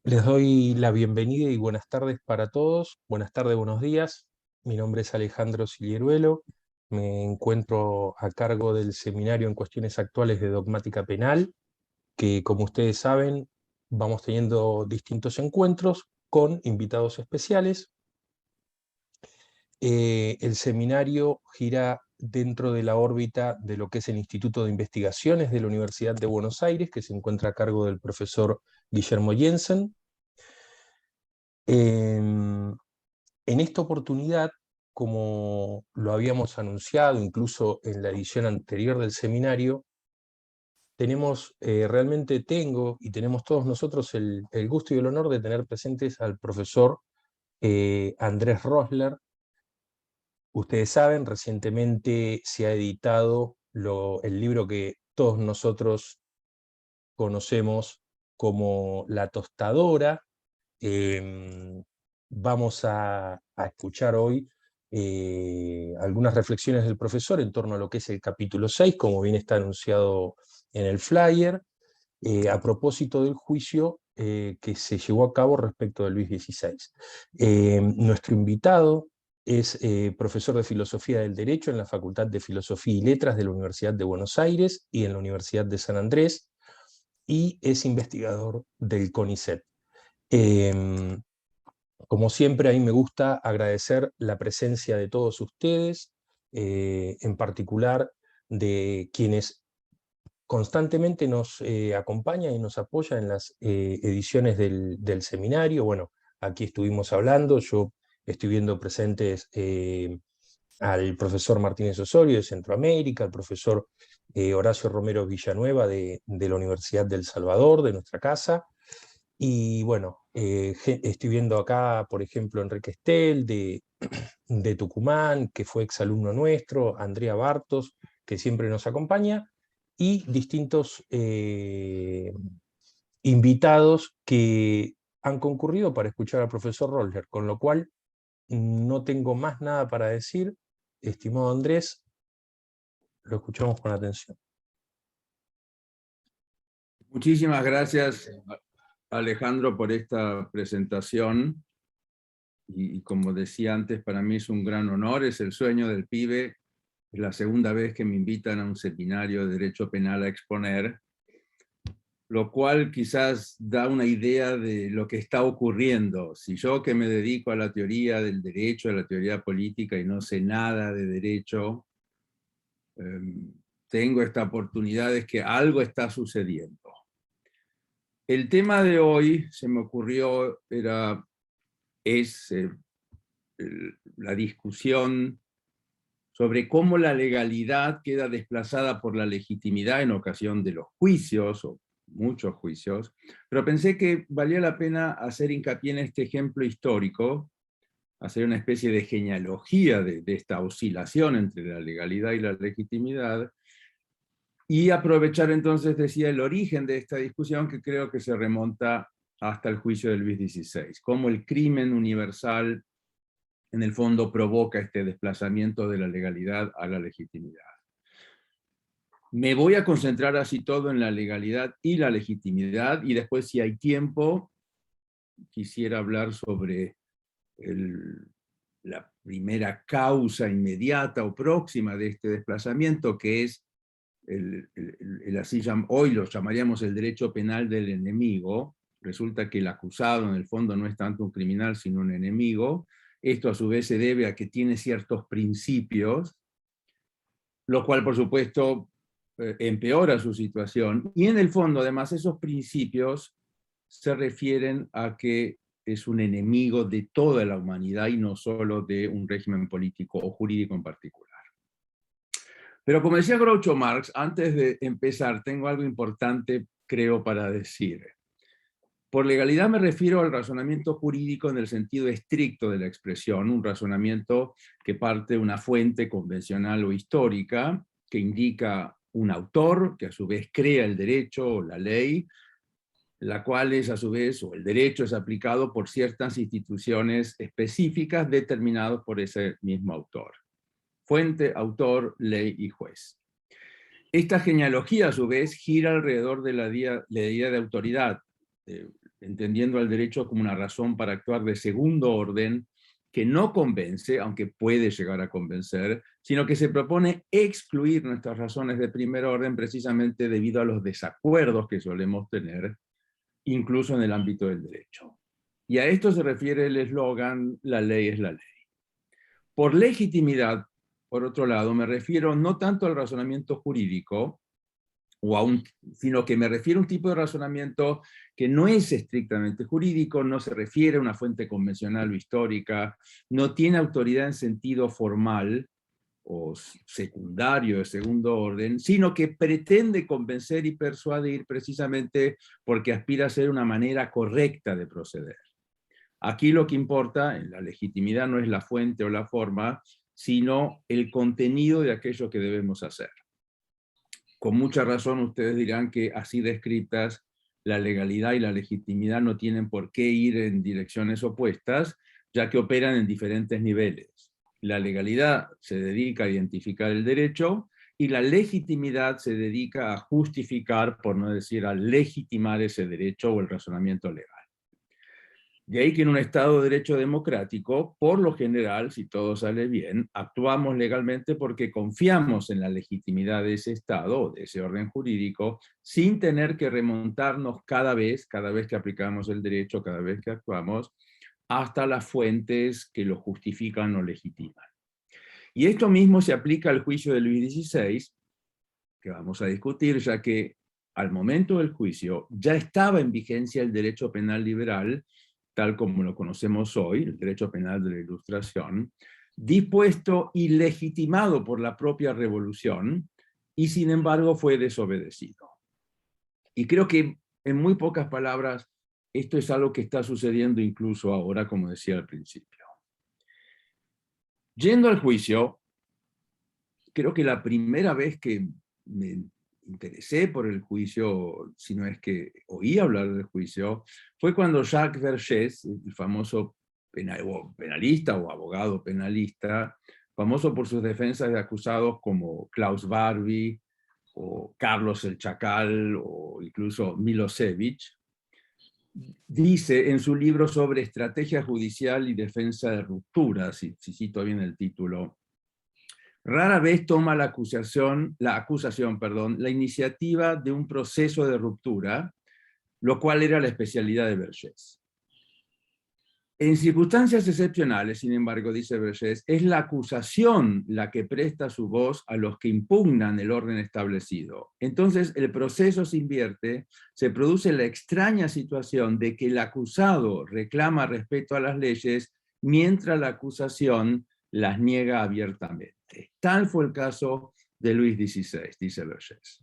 Les doy la bienvenida y buenas tardes para todos. Buenas tardes, buenos días. Mi nombre es Alejandro Silieruelo. Me encuentro a cargo del Seminario en Cuestiones Actuales de Dogmática Penal, que, como ustedes saben, vamos teniendo distintos encuentros con invitados especiales. El seminario gira dentro de la órbita de lo que es el Instituto de Investigaciones de la Universidad de Buenos Aires, que se encuentra a cargo del profesor Guillermo Jensen. En esta oportunidad, como lo habíamos anunciado incluso en la edición anterior del seminario, realmente tengo y tenemos todos nosotros el gusto y el honor de tener presentes al profesor Andrés Rosler. Ustedes saben, recientemente se ha editado el libro que todos nosotros conocemos como La Tostadora. Vamos a escuchar hoy algunas reflexiones del profesor en torno a lo que es el capítulo 6, como bien está anunciado en el flyer, a propósito del juicio que se llevó a cabo respecto de Luis XVI. Nuestro invitado es profesor de Filosofía del Derecho en la Facultad de Filosofía y Letras de la Universidad de Buenos Aires y en la Universidad de San Andrés, y es investigador del CONICET. Como siempre, a mí me gusta agradecer la presencia de todos ustedes, en particular de quienes constantemente nos acompañan y nos apoyan en las ediciones del seminario. Bueno, aquí estuvimos hablando, yo estoy viendo presentes al profesor Martínez Osorio de Centroamérica, al profesor Horacio Romero Villanueva de la Universidad del Salvador, de nuestra casa. Y bueno, estoy viendo acá, por ejemplo, Enrique Estel de Tucumán, que fue exalumno nuestro, Andrea Bartos, que siempre nos acompaña, y distintos invitados que han concurrido para escuchar al profesor Roller, con lo cual no tengo más nada para decir. Estimado Andrés, lo escuchamos con atención. Muchísimas gracias, Alejandro, por esta presentación. Y como decía antes, para mí es un gran honor, es el sueño del pibe. Es la segunda vez que me invitan a un seminario de Derecho Penal a exponer, lo cual quizás da una idea de lo que está ocurriendo. Si yo, que me dedico a la teoría del derecho, a la teoría política y no sé nada de derecho, tengo esta oportunidad, es que algo está sucediendo. El tema de hoy, se me ocurrió, es la discusión sobre cómo la legalidad queda desplazada por la legitimidad en ocasión de los juicios, o muchos juicios, pero pensé que valía la pena hacer hincapié en este ejemplo histórico, hacer una especie de genealogía de esta oscilación entre la legalidad y la legitimidad, y aprovechar entonces, decía, el origen de esta discusión, que creo que se remonta hasta el juicio de Luis XVI, cómo el crimen universal en el fondo provoca este desplazamiento de la legalidad a la legitimidad. Me voy a concentrar así todo en la legalidad y la legitimidad, y después, si hay tiempo, quisiera hablar sobre la primera causa inmediata o próxima de este desplazamiento, que es hoy lo llamaríamos el derecho penal del enemigo. Resulta que el acusado en el fondo no es tanto un criminal sino un enemigo. Esto a su vez se debe a que tiene ciertos principios, lo cual por supuesto empeora su situación. Y en el fondo además esos principios se refieren a que es un enemigo de toda la humanidad y no solo de un régimen político o jurídico en particular. Pero como decía Groucho Marx, antes de empezar, tengo algo importante, creo, para decir. Por legalidad me refiero al razonamiento jurídico en el sentido estricto de la expresión, un razonamiento que parte de una fuente convencional o histórica, que indica un autor, que a su vez crea el derecho o la ley, la cual es a su vez, o el derecho es aplicado por ciertas instituciones específicas determinadas por ese mismo autor. Fuente, autor, ley y juez. Esta genealogía, a su vez, gira alrededor de la idea de autoridad. entendiendo al derecho como una razón para actuar de segundo orden, que no convence, aunque puede llegar a convencer, sino que se propone excluir nuestras razones de primer orden precisamente debido a los desacuerdos que solemos tener, incluso en el ámbito del derecho. Y a esto se refiere el eslogan, la ley es la ley. Por legitimidad, por otro lado, me refiero no tanto al razonamiento jurídico, sino que me refiero a un tipo de razonamiento que no es estrictamente jurídico, no se refiere a una fuente convencional o histórica, no tiene autoridad en sentido formal o secundario de segundo orden, sino que pretende convencer y persuadir precisamente porque aspira a ser una manera correcta de proceder. Aquí lo que importa en la legitimidad no es la fuente o la forma, sino el contenido de aquello que debemos hacer. Con mucha razón ustedes dirán que así descritas, la legalidad y la legitimidad no tienen por qué ir en direcciones opuestas, ya que operan en diferentes niveles. La legalidad se dedica a identificar el derecho y la legitimidad se dedica a justificar, por no decir a legitimar ese derecho o el razonamiento legal. De ahí que en un Estado de derecho democrático, por lo general, si todo sale bien, actuamos legalmente porque confiamos en la legitimidad de ese Estado o de ese orden jurídico, sin tener que remontarnos cada vez que aplicamos el derecho, cada vez que actuamos, hasta las fuentes que lo justifican o legitiman. Y esto mismo se aplica al juicio de Luis XVI, que vamos a discutir, ya que al momento del juicio ya estaba en vigencia el derecho penal liberal, tal como lo conocemos hoy, el derecho penal de la Ilustración, dispuesto y legitimado por la propia revolución, y sin embargo fue desobedecido. Y creo que, en muy pocas palabras, esto es algo que está sucediendo incluso ahora, como decía al principio. Yendo al juicio, creo que la primera vez que me interesé por el juicio, si no es que oí hablar del juicio, fue cuando Jacques Vergès, el famoso penalista o abogado penalista, famoso por sus defensas de acusados como Klaus Barbie, o Carlos el Chacal, o incluso Milosevic, dice en su libro sobre estrategia judicial y defensa de ruptura, si cito bien el título, rara vez toma la acusación, la iniciativa de un proceso de ruptura, lo cual era la especialidad de Vergès. En circunstancias excepcionales, sin embargo, dice Vergès, es la acusación la que presta su voz a los que impugnan el orden establecido. Entonces el proceso se invierte, se produce la extraña situación de que el acusado reclama respeto a las leyes mientras la acusación las niega abiertamente. Tal fue el caso de Luis XVI, dice Vergès.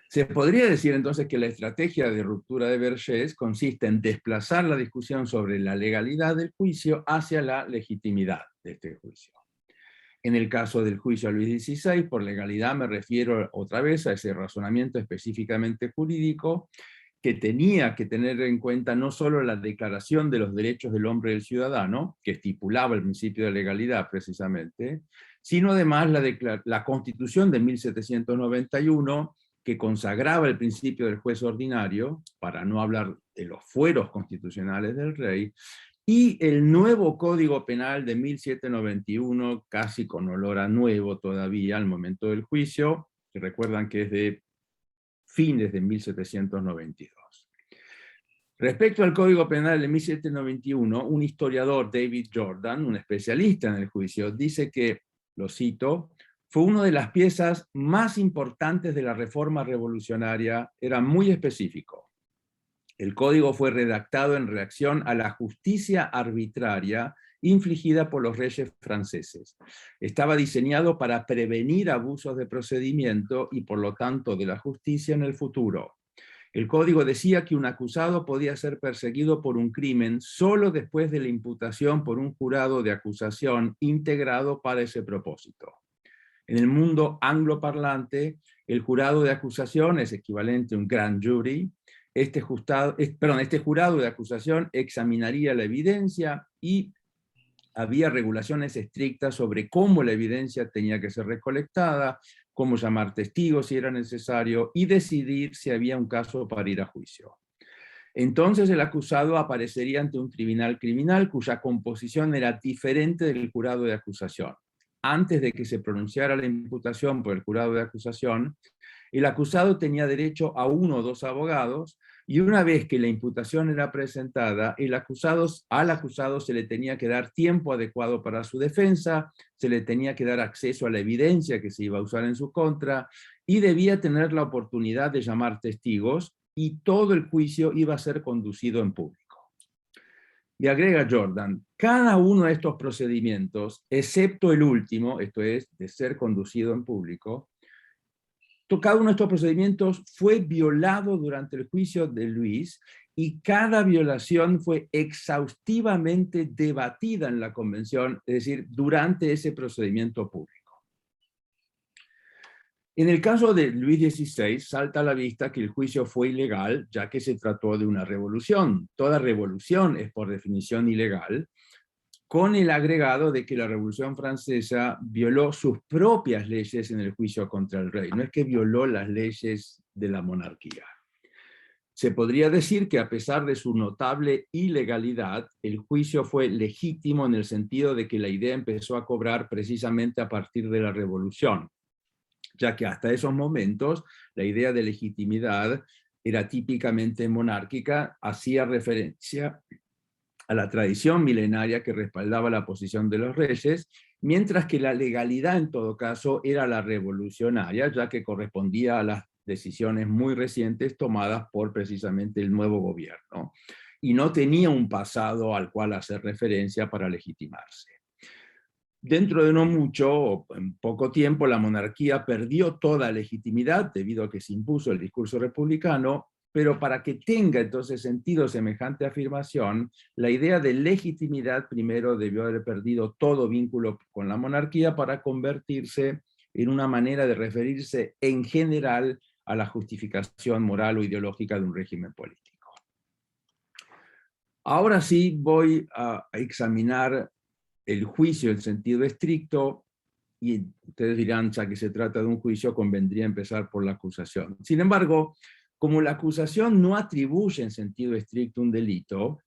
Se podría decir entonces que la estrategia de ruptura de Vergès consiste en desplazar la discusión sobre la legalidad del juicio hacia la legitimidad de este juicio. En el caso del juicio a Luis XVI, por legalidad me refiero otra vez a ese razonamiento específicamente jurídico que tenía que tener en cuenta no solo la Declaración de los Derechos del Hombre y del Ciudadano, que estipulaba el principio de legalidad precisamente, sino además la Constitución de 1791, que consagraba el principio del juez ordinario, para no hablar de los fueros constitucionales del rey, y el nuevo Código Penal de 1791, casi con olor a nuevo todavía al momento del juicio, que recuerdan que es de fines de 1792. Respecto al Código Penal de 1791, un historiador, David Jordan, un especialista en el juicio, dice que, lo cito, fue una de las piezas más importantes de la reforma revolucionaria, era muy específico. El código fue redactado en reacción a la justicia arbitraria infligida por los reyes franceses. Estaba diseñado para prevenir abusos de procedimiento y por lo tanto de la justicia en el futuro. El código decía que un acusado podía ser perseguido por un crimen solo después de la imputación por un jurado de acusación integrado para ese propósito. En el mundo angloparlante, el jurado de acusación es equivalente a un grand jury. Este jurado de acusación examinaría la evidencia y había regulaciones estrictas sobre cómo la evidencia tenía que ser recolectada, cómo llamar testigos si era necesario y decidir si había un caso para ir a juicio. Entonces el acusado aparecería ante un tribunal criminal cuya composición era diferente del jurado de acusación. Antes de que se pronunciara la imputación por el jurado de acusación, el acusado tenía derecho a 1 o 2 abogados, y una vez que la imputación era presentada, al acusado se le tenía que dar tiempo adecuado para su defensa, se le tenía que dar acceso a la evidencia que se iba a usar en su contra, y debía tener la oportunidad de llamar testigos, y todo el juicio iba a ser conducido en público. Y agrega Jordan, cada uno de estos procedimientos, excepto el último, esto es, de ser conducido en público, cada uno de estos procedimientos fue violado durante el juicio de Luis, y cada violación fue exhaustivamente debatida en la convención, es decir, durante ese procedimiento público. En el caso de Luis XVI, salta a la vista que el juicio fue ilegal, ya que se trató de una revolución. Toda revolución es por definición ilegal, con el agregado de que la Revolución Francesa violó sus propias leyes en el juicio contra el rey. No es que violó las leyes de la monarquía. Se podría decir que a pesar de su notable ilegalidad, el juicio fue legítimo en el sentido de que la idea empezó a cobrar precisamente a partir de la Revolución, ya que hasta esos momentos la idea de legitimidad era típicamente monárquica, hacía referencia a la tradición milenaria que respaldaba la posición de los reyes, mientras que la legalidad en todo caso era la revolucionaria, ya que correspondía a las decisiones muy recientes tomadas por precisamente el nuevo gobierno, y no tenía un pasado al cual hacer referencia para legitimarse. Dentro de no mucho, o en poco tiempo, la monarquía perdió toda legitimidad debido a que se impuso el discurso republicano, pero para que tenga entonces sentido semejante afirmación, la idea de legitimidad primero debió haber perdido todo vínculo con la monarquía para convertirse en una manera de referirse en general a la justificación moral o ideológica de un régimen político. Ahora sí voy a examinar el juicio en sentido estricto, y ustedes dirán, ya que se trata de un juicio, convendría empezar por la acusación. Sin embargo, como la acusación no atribuye en sentido estricto un delito,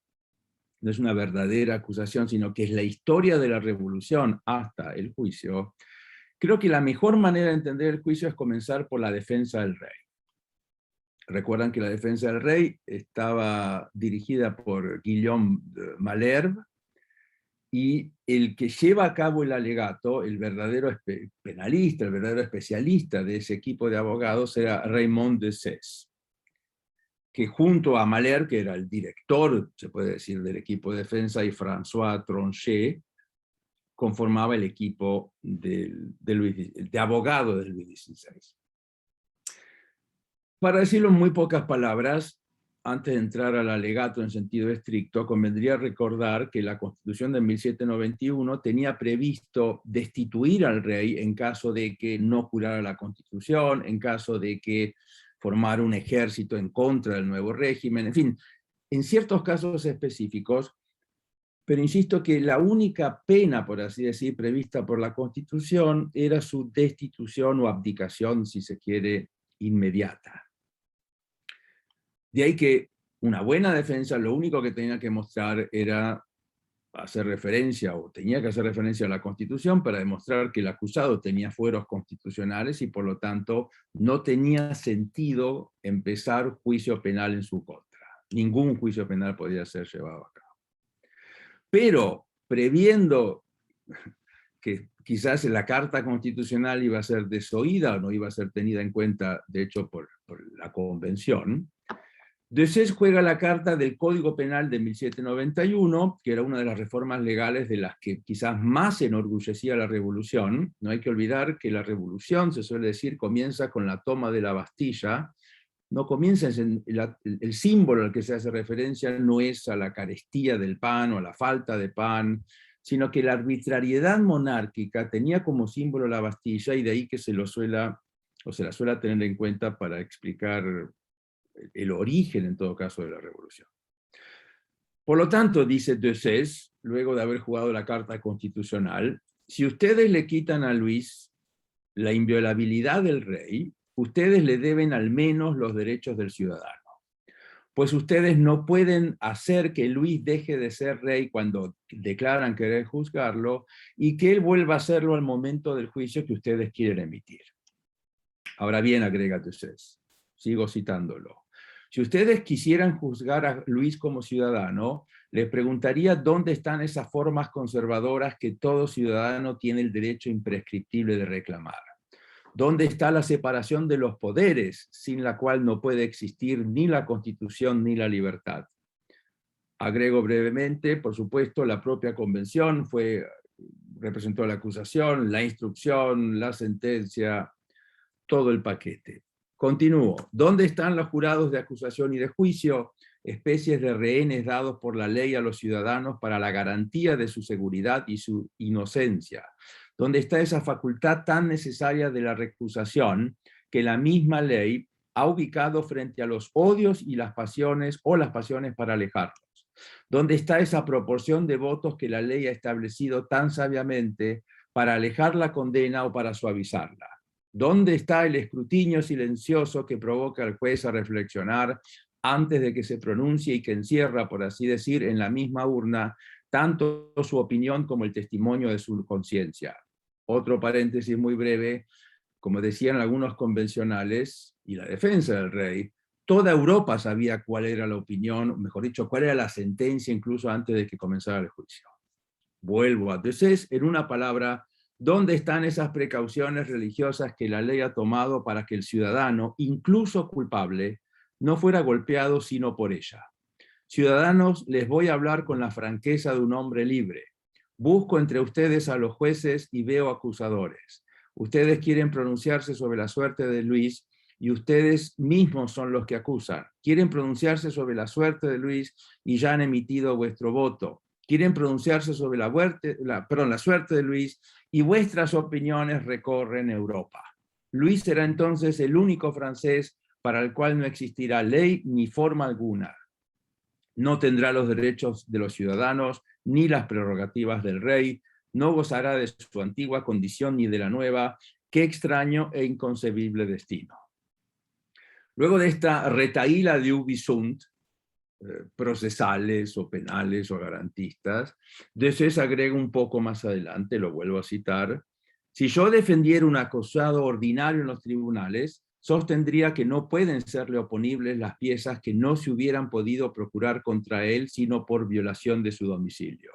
no es una verdadera acusación, sino que es la historia de la revolución hasta el juicio, creo que la mejor manera de entender el juicio es comenzar por la defensa del rey. Recuerdan que la defensa del rey estaba dirigida por Guillaume de Malherbe, y el que lleva a cabo el alegato, el verdadero penalista, el verdadero especialista de ese equipo de abogados, era Raymond de Sées, que junto a Malherbe, que era el director, se puede decir, del equipo de defensa, y François Tronchet, conformaba el equipo de abogado de Luis XVI. Para decirlo en muy pocas palabras, antes de entrar al alegato en sentido estricto, convendría recordar que la Constitución de 1791 tenía previsto destituir al rey en caso de que no jurara la Constitución, en caso de que formara un ejército en contra del nuevo régimen, en fin, en ciertos casos específicos, pero insisto que la única pena, por así decir, prevista por la Constitución era su destitución o abdicación, si se quiere, inmediata. De ahí que una buena defensa lo único que tenía que mostrar era hacer referencia, o tenía que hacer referencia a la Constitución para demostrar que el acusado tenía fueros constitucionales y por lo tanto no tenía sentido empezar juicio penal en su contra. Ningún juicio penal podía ser llevado a cabo. Pero previendo que quizás la Carta Constitucional iba a ser desoída o no iba a ser tenida en cuenta, de hecho, por la Convención, de Sées juega la carta del Código Penal de 1791, que era una de las reformas legales de las que quizás más se enorgullecía la Revolución. No hay que olvidar que la Revolución, se suele decir, comienza con la toma de la Bastilla. No comienza, el símbolo al que se hace referencia no es a la carestía del pan o a la falta de pan, sino que la arbitrariedad monárquica tenía como símbolo la Bastilla, y de ahí que se la suele tener en cuenta para explicar el origen, en todo caso, de la revolución. Por lo tanto, dice de Sées, luego de haber jugado la carta constitucional, si ustedes le quitan a Luis la inviolabilidad del rey, ustedes le deben al menos los derechos del ciudadano. pues ustedes no pueden hacer que Luis deje de ser rey cuando declaran querer juzgarlo y que él vuelva a hacerlo al momento del juicio que ustedes quieren emitir. Ahora bien, agrega Deuces, sigo citándolo. Si ustedes quisieran juzgar a Luis como ciudadano, les preguntaría dónde están esas formas conservadoras que todo ciudadano tiene el derecho imprescriptible de reclamar. ¿Dónde está la separación de los poderes, sin la cual no puede existir ni la Constitución ni la libertad? Agrego brevemente, por supuesto, la propia convención representó la acusación, la instrucción, la sentencia, todo el paquete. Continúo. ¿Dónde están los jurados de acusación y de juicio, especies de rehenes dados por la ley a los ciudadanos para la garantía de su seguridad y su inocencia? ¿Dónde está esa facultad tan necesaria de la recusación que la misma ley ha ubicado frente a los odios y las pasiones o las pasiones para alejarlos? ¿Dónde está esa proporción de votos que la ley ha establecido tan sabiamente para alejar la condena o para suavizarla? ¿Dónde está el escrutinio silencioso que provoca al juez a reflexionar antes de que se pronuncie y que encierra, por así decir, en la misma urna tanto su opinión como el testimonio de su conciencia? Otro paréntesis muy breve, como decían algunos convencionales, y la defensa del rey, toda Europa sabía cuál era la opinión, mejor dicho, cuál era la sentencia incluso antes de que comenzara el juicio. Vuelvo a Deuces, en una palabra, ¿dónde están esas precauciones religiosas que la ley ha tomado para que el ciudadano, incluso culpable, no fuera golpeado sino por ella? Ciudadanos, les voy a hablar con la franqueza de un hombre libre. Busco entre ustedes a los jueces y veo acusadores. Ustedes quieren pronunciarse sobre la suerte de Luis y ustedes mismos son los que acusan. Quieren pronunciarse sobre la suerte de Luis y ya han emitido vuestro voto. Quieren pronunciarse sobre la suerte de Luis y vuestras opiniones recorren Europa. Luis será entonces el único francés para el cual no existirá ley ni forma alguna. No tendrá los derechos de los ciudadanos ni las prerrogativas del rey, no gozará de su antigua condición ni de la nueva. Qué extraño e inconcebible destino. Luego de esta retahíla de ubisunt, procesales o penales o garantistas, Deuces agrega un poco más adelante, lo vuelvo a citar: si yo defendiera un acusado ordinario en los tribunales, sostendría que no pueden serle oponibles las piezas que no se hubieran podido procurar contra él sino por violación de su domicilio.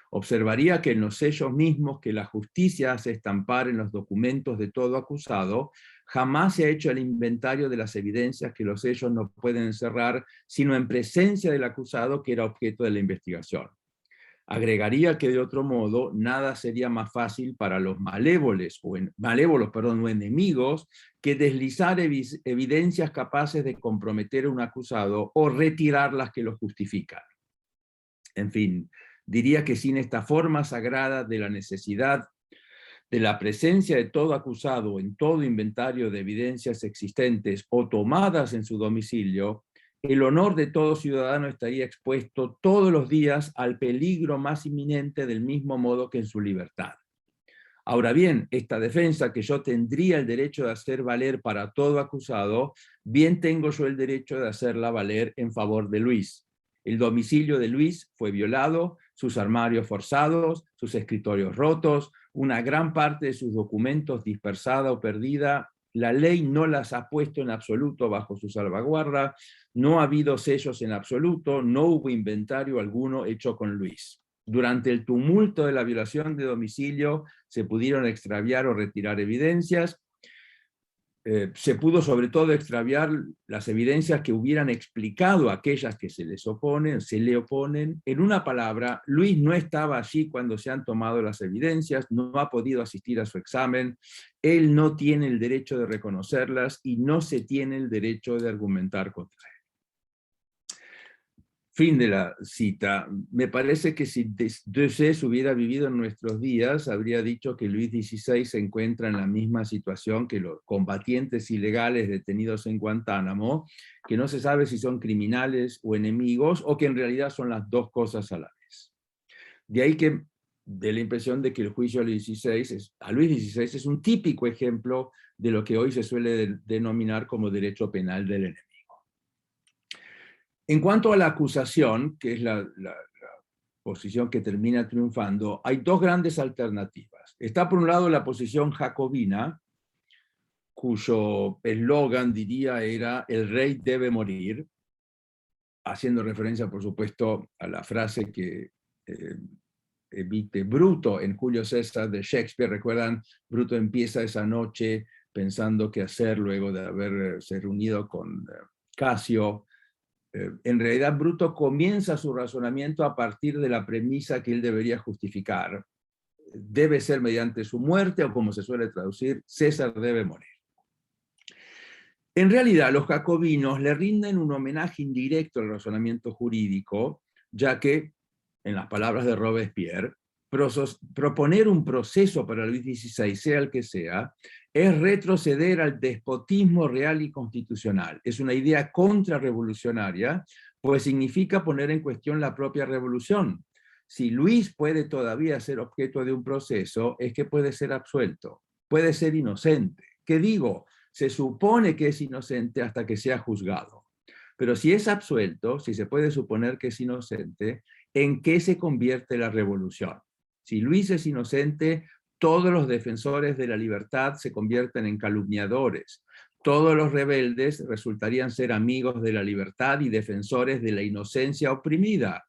Observaría que en los sellos mismos que la justicia hace estampar en los documentos de todo acusado, jamás se ha hecho el inventario de las evidencias que los sellos no pueden encerrar, sino en presencia del acusado que era objeto de la investigación. Agregaría que de otro modo, nada sería más fácil para los malévolos o enemigos que deslizar evidencias capaces de comprometer a un acusado o retirar las que lo justifican. En fin, diría que sin esta forma sagrada de la necesidad de la presencia de todo acusado en todo inventario de evidencias existentes o tomadas en su domicilio, el honor de todo ciudadano estaría expuesto todos los días al peligro más inminente del mismo modo que en su libertad. Ahora bien, esta defensa que yo tendría el derecho de hacer valer para todo acusado, bien tengo yo el derecho de hacerla valer en favor de Luis. El domicilio de Luis fue violado, sus armarios forzados, sus escritorios rotos, una gran parte de sus documentos dispersada o perdida. La ley no las ha puesto en absoluto bajo su salvaguarda, no ha habido sellos en absoluto, no hubo inventario alguno hecho con Luis. Durante el tumulto de la violación de domicilio se pudieron extraviar o retirar evidencias. Se pudo sobre todo extraviar las evidencias que hubieran explicado aquellas que se le oponen. En una palabra, Luis no estaba allí cuando se han tomado las evidencias, no ha podido asistir a su examen, él no tiene el derecho de reconocerlas y no se tiene el derecho de argumentar contra él. Fin de la cita. Me parece que si Deuces hubiera vivido en nuestros días, habría dicho que Luis XVI se encuentra en la misma situación que los combatientes ilegales detenidos en Guantánamo, que no se sabe si son criminales o enemigos, o que en realidad son las dos cosas a la vez. De ahí que dé la impresión de que el juicio a Luis XVI es un típico ejemplo de lo que hoy se suele denominar como derecho penal del enemigo. En cuanto a la acusación, que es la posición que termina triunfando, hay dos grandes alternativas. Está por un lado la posición jacobina, cuyo eslogan, diría, era "el rey debe morir", haciendo referencia, por supuesto, a la frase que emite Bruto en Julio César de Shakespeare. Recuerdan, Bruto empieza esa noche pensando qué hacer luego de haberse reunido con Casio. En realidad, Bruto comienza su razonamiento a partir de la premisa que él debería justificar. Debe ser mediante su muerte, o como se suele traducir, César debe morir. En realidad, los jacobinos le rinden un homenaje indirecto al razonamiento jurídico, ya que, en las palabras de Robespierre, proponer un proceso para Luis XVI, sea el que sea, es retroceder al despotismo real y constitucional. Es una idea contrarrevolucionaria, pues significa poner en cuestión la propia revolución. Si Luis puede todavía ser objeto de un proceso, es que puede ser absuelto, puede ser inocente. ¿Qué digo? Se supone que es inocente hasta que sea juzgado. Pero si es absuelto, si se puede suponer que es inocente, ¿en qué se convierte la revolución? Si Luis es inocente, todos los defensores de la libertad se convierten en calumniadores. Todos los rebeldes resultarían ser amigos de la libertad y defensores de la inocencia oprimida.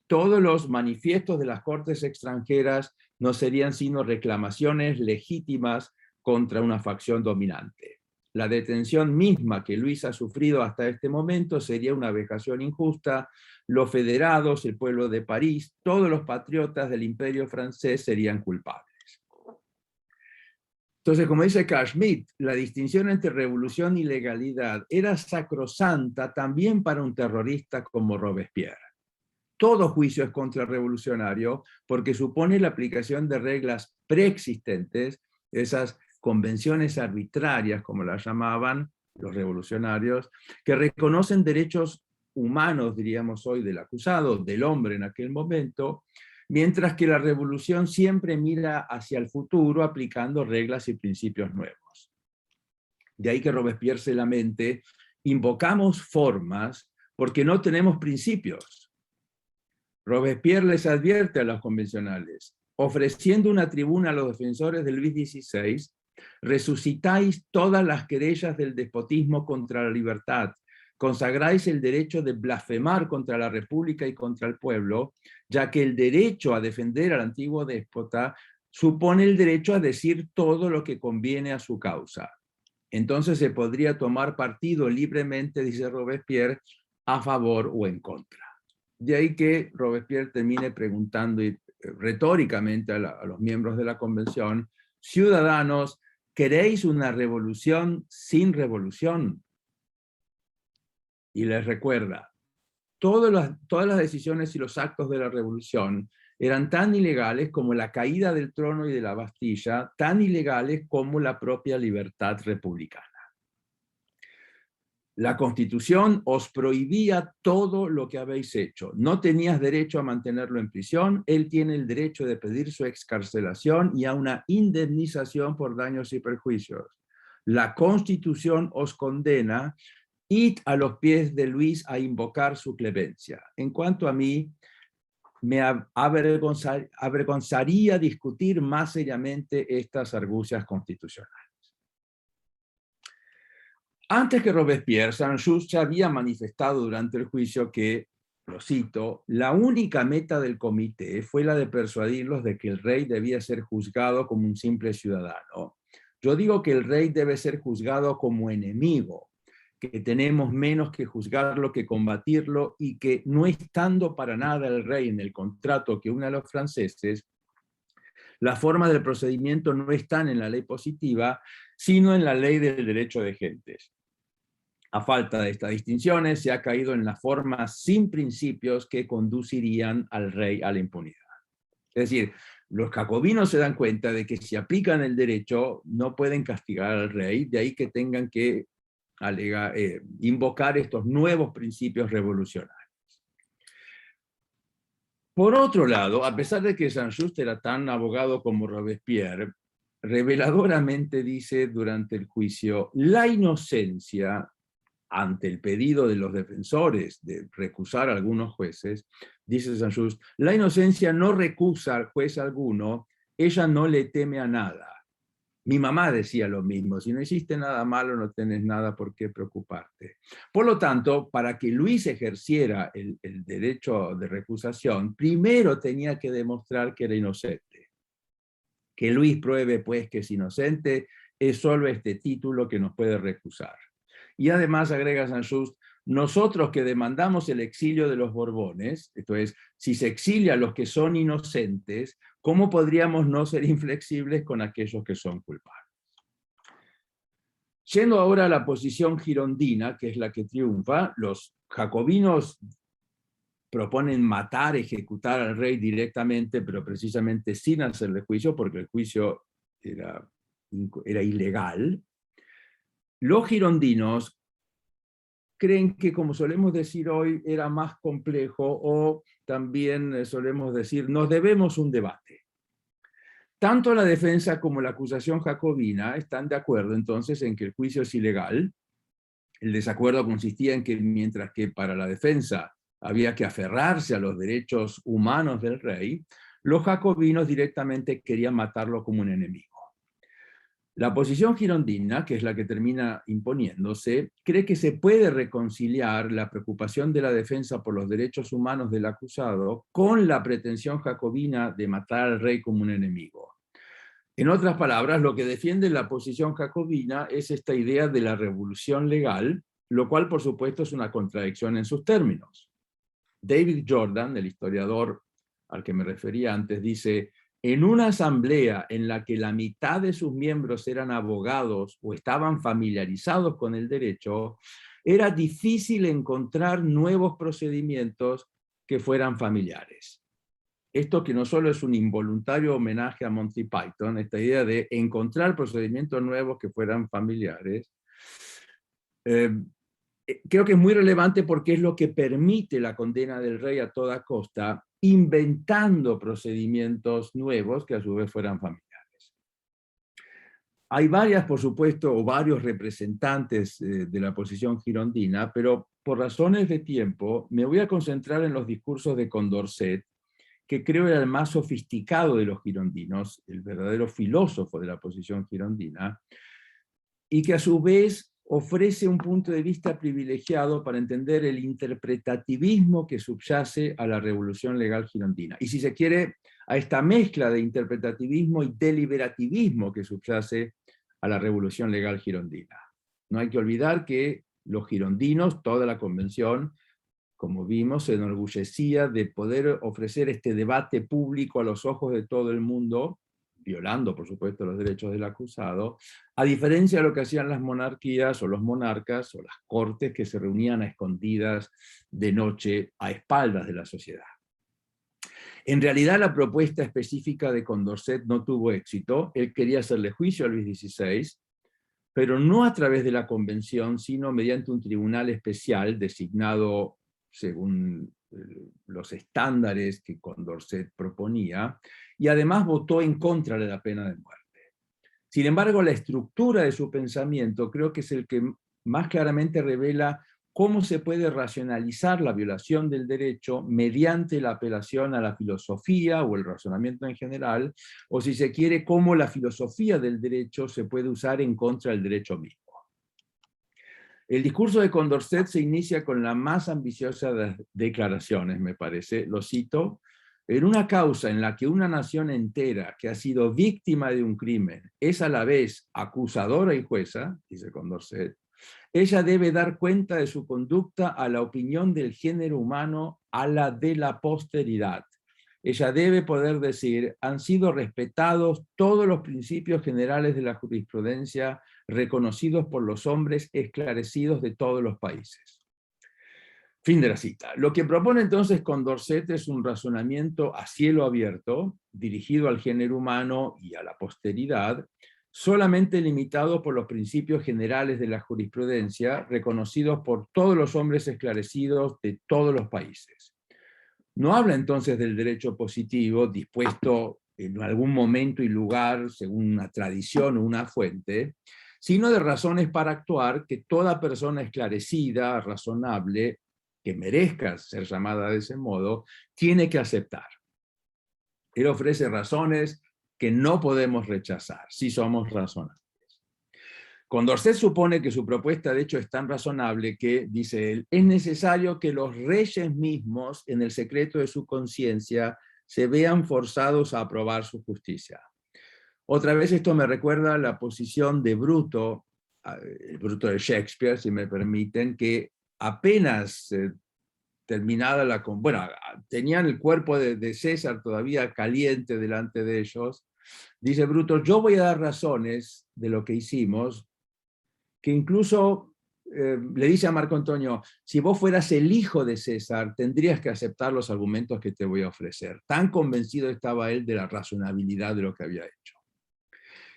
Todos los manifiestos de las cortes extranjeras no serían sino reclamaciones legítimas contra una facción dominante. La detención misma que Luis ha sufrido hasta este momento sería una vejación injusta. Los federados, el pueblo de París, todos los patriotas del imperio francés serían culpables. Entonces, como dice Carl Schmitt, la distinción entre revolución y legalidad era sacrosanta también para un terrorista como Robespierre. Todo juicio es contrarrevolucionario porque supone la aplicación de reglas preexistentes, esas convenciones arbitrarias, como las llamaban los revolucionarios, que reconocen derechos humanos, diríamos hoy, del acusado, del hombre en aquel momento, mientras que la revolución siempre mira hacia el futuro aplicando reglas y principios nuevos. De ahí que Robespierre se lamente: invocamos formas porque no tenemos principios. Robespierre les advierte a los convencionales: ofreciendo una tribuna a los defensores de Luis XVI, resucitáis todas las querellas del despotismo contra la libertad, consagráis el derecho de blasfemar contra la República y contra el pueblo, ya que el derecho a defender al antiguo déspota supone el derecho a decir todo lo que conviene a su causa. Entonces se podría tomar partido libremente, dice Robespierre, a favor o en contra. De ahí que Robespierre termine preguntando retóricamente a los miembros de la convención: ciudadanos, ¿queréis una revolución sin revolución? Y les recuerda: todas las decisiones y los actos de la revolución eran tan ilegales como la caída del trono y de la Bastilla, tan ilegales como la propia libertad republicana. La Constitución os prohibía todo lo que habéis hecho. No tenías derecho a mantenerlo en prisión. Él tiene el derecho de pedir su excarcelación y a una indemnización por daños y perjuicios. La Constitución os condena. Id a los pies de Luis a invocar su clemencia. En cuanto a mí, me avergonzaría discutir más seriamente estas argucias constitucionales. Antes que Robespierre, Saint-Just había manifestado durante el juicio que, lo cito, la única meta del comité fue la de persuadirlos de que el rey debía ser juzgado como un simple ciudadano. Yo digo que el rey debe ser juzgado como enemigo, que tenemos menos que juzgarlo que combatirlo, y que no estando para nada el rey en el contrato que une a los franceses, las formas del procedimiento no están en la ley positiva, sino en la ley del derecho de gentes. A falta de estas distinciones, se ha caído en las formas sin principios que conducirían al rey a la impunidad. Es decir, los jacobinos se dan cuenta de que si aplican el derecho no pueden castigar al rey, de ahí que tengan que invocar estos nuevos principios revolucionarios. Por otro lado, a pesar de que Saint-Just era tan abogado como Robespierre, reveladoramente dice durante el juicio: la inocencia ante el pedido de los defensores de recusar a algunos jueces, dice Saint-Just, la inocencia no recusa al juez alguno, ella no le teme a nada. Mi mamá decía lo mismo, si no hiciste nada malo no tenés nada por qué preocuparte. Por lo tanto, para que Luis ejerciera el derecho de recusación, primero tenía que demostrar que era inocente. Que Luis pruebe pues que es inocente, es solo este título que nos puede recusar. Y además, agrega Saint-Just, nosotros que demandamos el exilio de los Borbones, esto es, si se exilia a los que son inocentes, ¿cómo podríamos no ser inflexibles con aquellos que son culpables? Yendo ahora a la posición girondina, que es la que triunfa, los jacobinos proponen matar, ejecutar al rey directamente, pero precisamente sin hacerle juicio, porque el juicio era ilegal. Los girondinos creen que, como solemos decir hoy, era más complejo, o también solemos decir, nos debemos un debate. Tanto la defensa como la acusación jacobina están de acuerdo entonces en que el juicio es ilegal. El desacuerdo consistía en que mientras que para la defensa había que aferrarse a los derechos humanos del rey, los jacobinos directamente querían matarlo como un enemigo. La posición girondina, que es la que termina imponiéndose, cree que se puede reconciliar la preocupación de la defensa por los derechos humanos del acusado con la pretensión jacobina de matar al rey como un enemigo. En otras palabras, lo que defiende la posición jacobina es esta idea de la revolución legal, lo cual por supuesto es una contradicción en sus términos. David Jordan, el historiador al que me refería antes, dice: en una asamblea en la que la mitad de sus miembros eran abogados o estaban familiarizados con el derecho, era difícil encontrar nuevos procedimientos que fueran familiares. Esto que no solo es un involuntario homenaje a Monty Python, esta idea de encontrar procedimientos nuevos que fueran familiares, creo que es muy relevante porque es lo que permite la condena del rey a toda costa, inventando procedimientos nuevos que a su vez fueran familiares. Hay varias, por supuesto, o varios representantes de la posición girondina, pero por razones de tiempo me voy a concentrar en los discursos de Condorcet, que creo era el más sofisticado de los girondinos, el verdadero filósofo de la posición girondina, y que a su vez ofrece un punto de vista privilegiado para entender el interpretativismo que subyace a la revolución legal girondina. Y si se quiere, a esta mezcla de interpretativismo y deliberativismo que subyace a la revolución legal girondina. No hay que olvidar que los girondinos, toda la convención, como vimos, se enorgullecía de poder ofrecer este debate público a los ojos de todo el mundo, violando, por supuesto, los derechos del acusado, a diferencia de lo que hacían las monarquías o los monarcas o las cortes que se reunían a escondidas de noche a espaldas de la sociedad. En realidad la propuesta específica de Condorcet no tuvo éxito. Él quería hacerle juicio a Luis XVI, pero no a través de la convención, sino mediante un tribunal especial designado según los estándares que Condorcet proponía, y además votó en contra de la pena de muerte. Sin embargo, la estructura de su pensamiento creo que es el que más claramente revela cómo se puede racionalizar la violación del derecho mediante la apelación a la filosofía o el razonamiento en general, o si se quiere, cómo la filosofía del derecho se puede usar en contra del derecho mismo. El discurso de Condorcet se inicia con la más ambiciosa de las declaraciones, me parece, lo cito: en una causa en la que una nación entera que ha sido víctima de un crimen es a la vez acusadora y jueza, dice Condorcet, ella debe dar cuenta de su conducta a la opinión del género humano, a la de la posteridad. Ella debe poder decir: han sido respetados todos los principios generales de la jurisprudencia reconocidos por los hombres esclarecidos de todos los países. Fin de la cita. Lo que propone entonces Condorcet es un razonamiento a cielo abierto, dirigido al género humano y a la posteridad, solamente limitado por los principios generales de la jurisprudencia, reconocidos por todos los hombres esclarecidos de todos los países. No habla entonces del derecho positivo, dispuesto en algún momento y lugar, según una tradición o una fuente, sino de razones para actuar que toda persona esclarecida, razonable, que merezca ser llamada de ese modo, tiene que aceptar. Él ofrece razones que no podemos rechazar, si somos razonables. Condorcet supone que su propuesta de hecho es tan razonable que, dice él, es necesario que los reyes mismos, en el secreto de su conciencia, se vean forzados a aprobar su justicia. Otra vez esto me recuerda la posición de Bruto, el Bruto de Shakespeare, si me permiten, que apenas terminada la... Bueno, tenían el cuerpo de César todavía caliente delante de ellos. Dice Bruto, yo voy a dar razones de lo que hicimos, que incluso le dice a Marco Antonio, si vos fueras el hijo de César, tendrías que aceptar los argumentos que te voy a ofrecer. Tan convencido estaba él de la razonabilidad de lo que había hecho.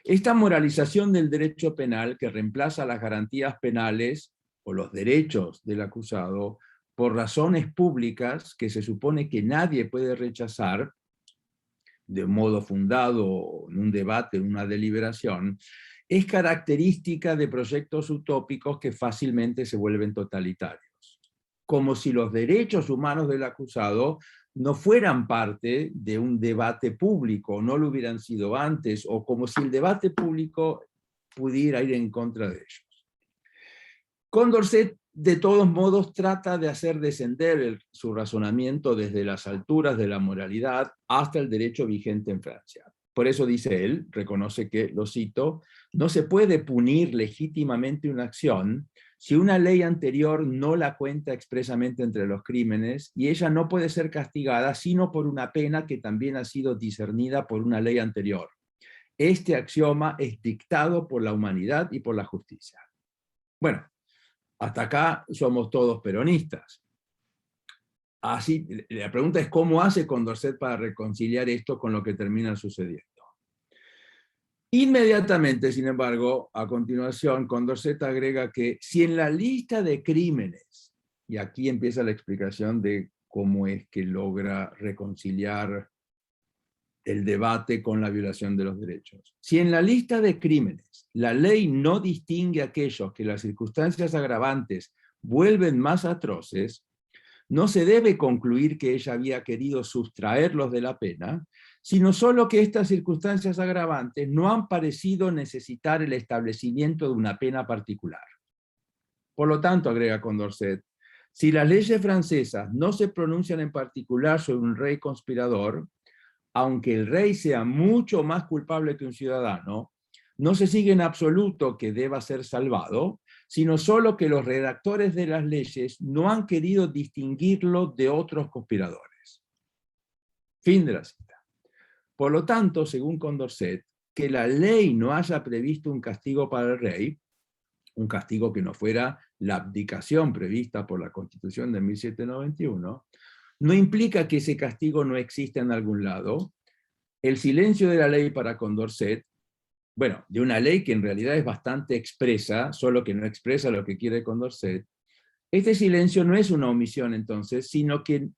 Esta moralización del derecho penal que reemplaza las garantías penales o los derechos del acusado por razones públicas que se supone que nadie puede rechazar de modo fundado en un debate, en una deliberación, es característica de proyectos utópicos que fácilmente se vuelven totalitarios. Como si los derechos humanos del acusado no fueran parte de un debate público, no lo hubieran sido antes, o como si el debate público pudiera ir en contra de ellos. Condorcet, de todos modos, trata de hacer descender su razonamiento desde las alturas de la moralidad hasta el derecho vigente en Francia. Por eso dice él, reconoce que, lo cito, no se puede punir legítimamente una acción si una ley anterior no la cuenta expresamente entre los crímenes, y ella no puede ser castigada sino por una pena que también ha sido discernida por una ley anterior. Este axioma es dictado por la humanidad y por la justicia. Bueno, hasta acá somos todos peronistas. Así, la pregunta es cómo hace Condorcet para reconciliar esto con lo que termina sucediendo. Inmediatamente, sin embargo, a continuación, Condorcet agrega que si en la lista de crímenes, y aquí empieza la explicación de cómo es que logra reconciliar el debate con la violación de los derechos. Si en la lista de crímenes la ley no distingue aquellos que las circunstancias agravantes vuelven más atroces, no se debe concluir que ella había querido sustraerlos de la pena, sino solo que estas circunstancias agravantes no han parecido necesitar el establecimiento de una pena particular. Por lo tanto, agrega Condorcet, si las leyes francesas no se pronuncian en particular sobre un rey conspirador, aunque el rey sea mucho más culpable que un ciudadano, no se sigue en absoluto que deba ser salvado, sino solo que los redactores de las leyes no han querido distinguirlo de otros conspiradores. Fin de la cita. Por lo tanto, según Condorcet, que la ley no haya previsto un castigo para el rey, un castigo que no fuera la abdicación prevista por la Constitución de 1791, no implica que ese castigo no exista en algún lado. El silencio de la ley para Condorcet, bueno, de una ley que en realidad es bastante expresa, solo que no expresa lo que quiere Condorcet, este silencio no es una omisión entonces, sino que,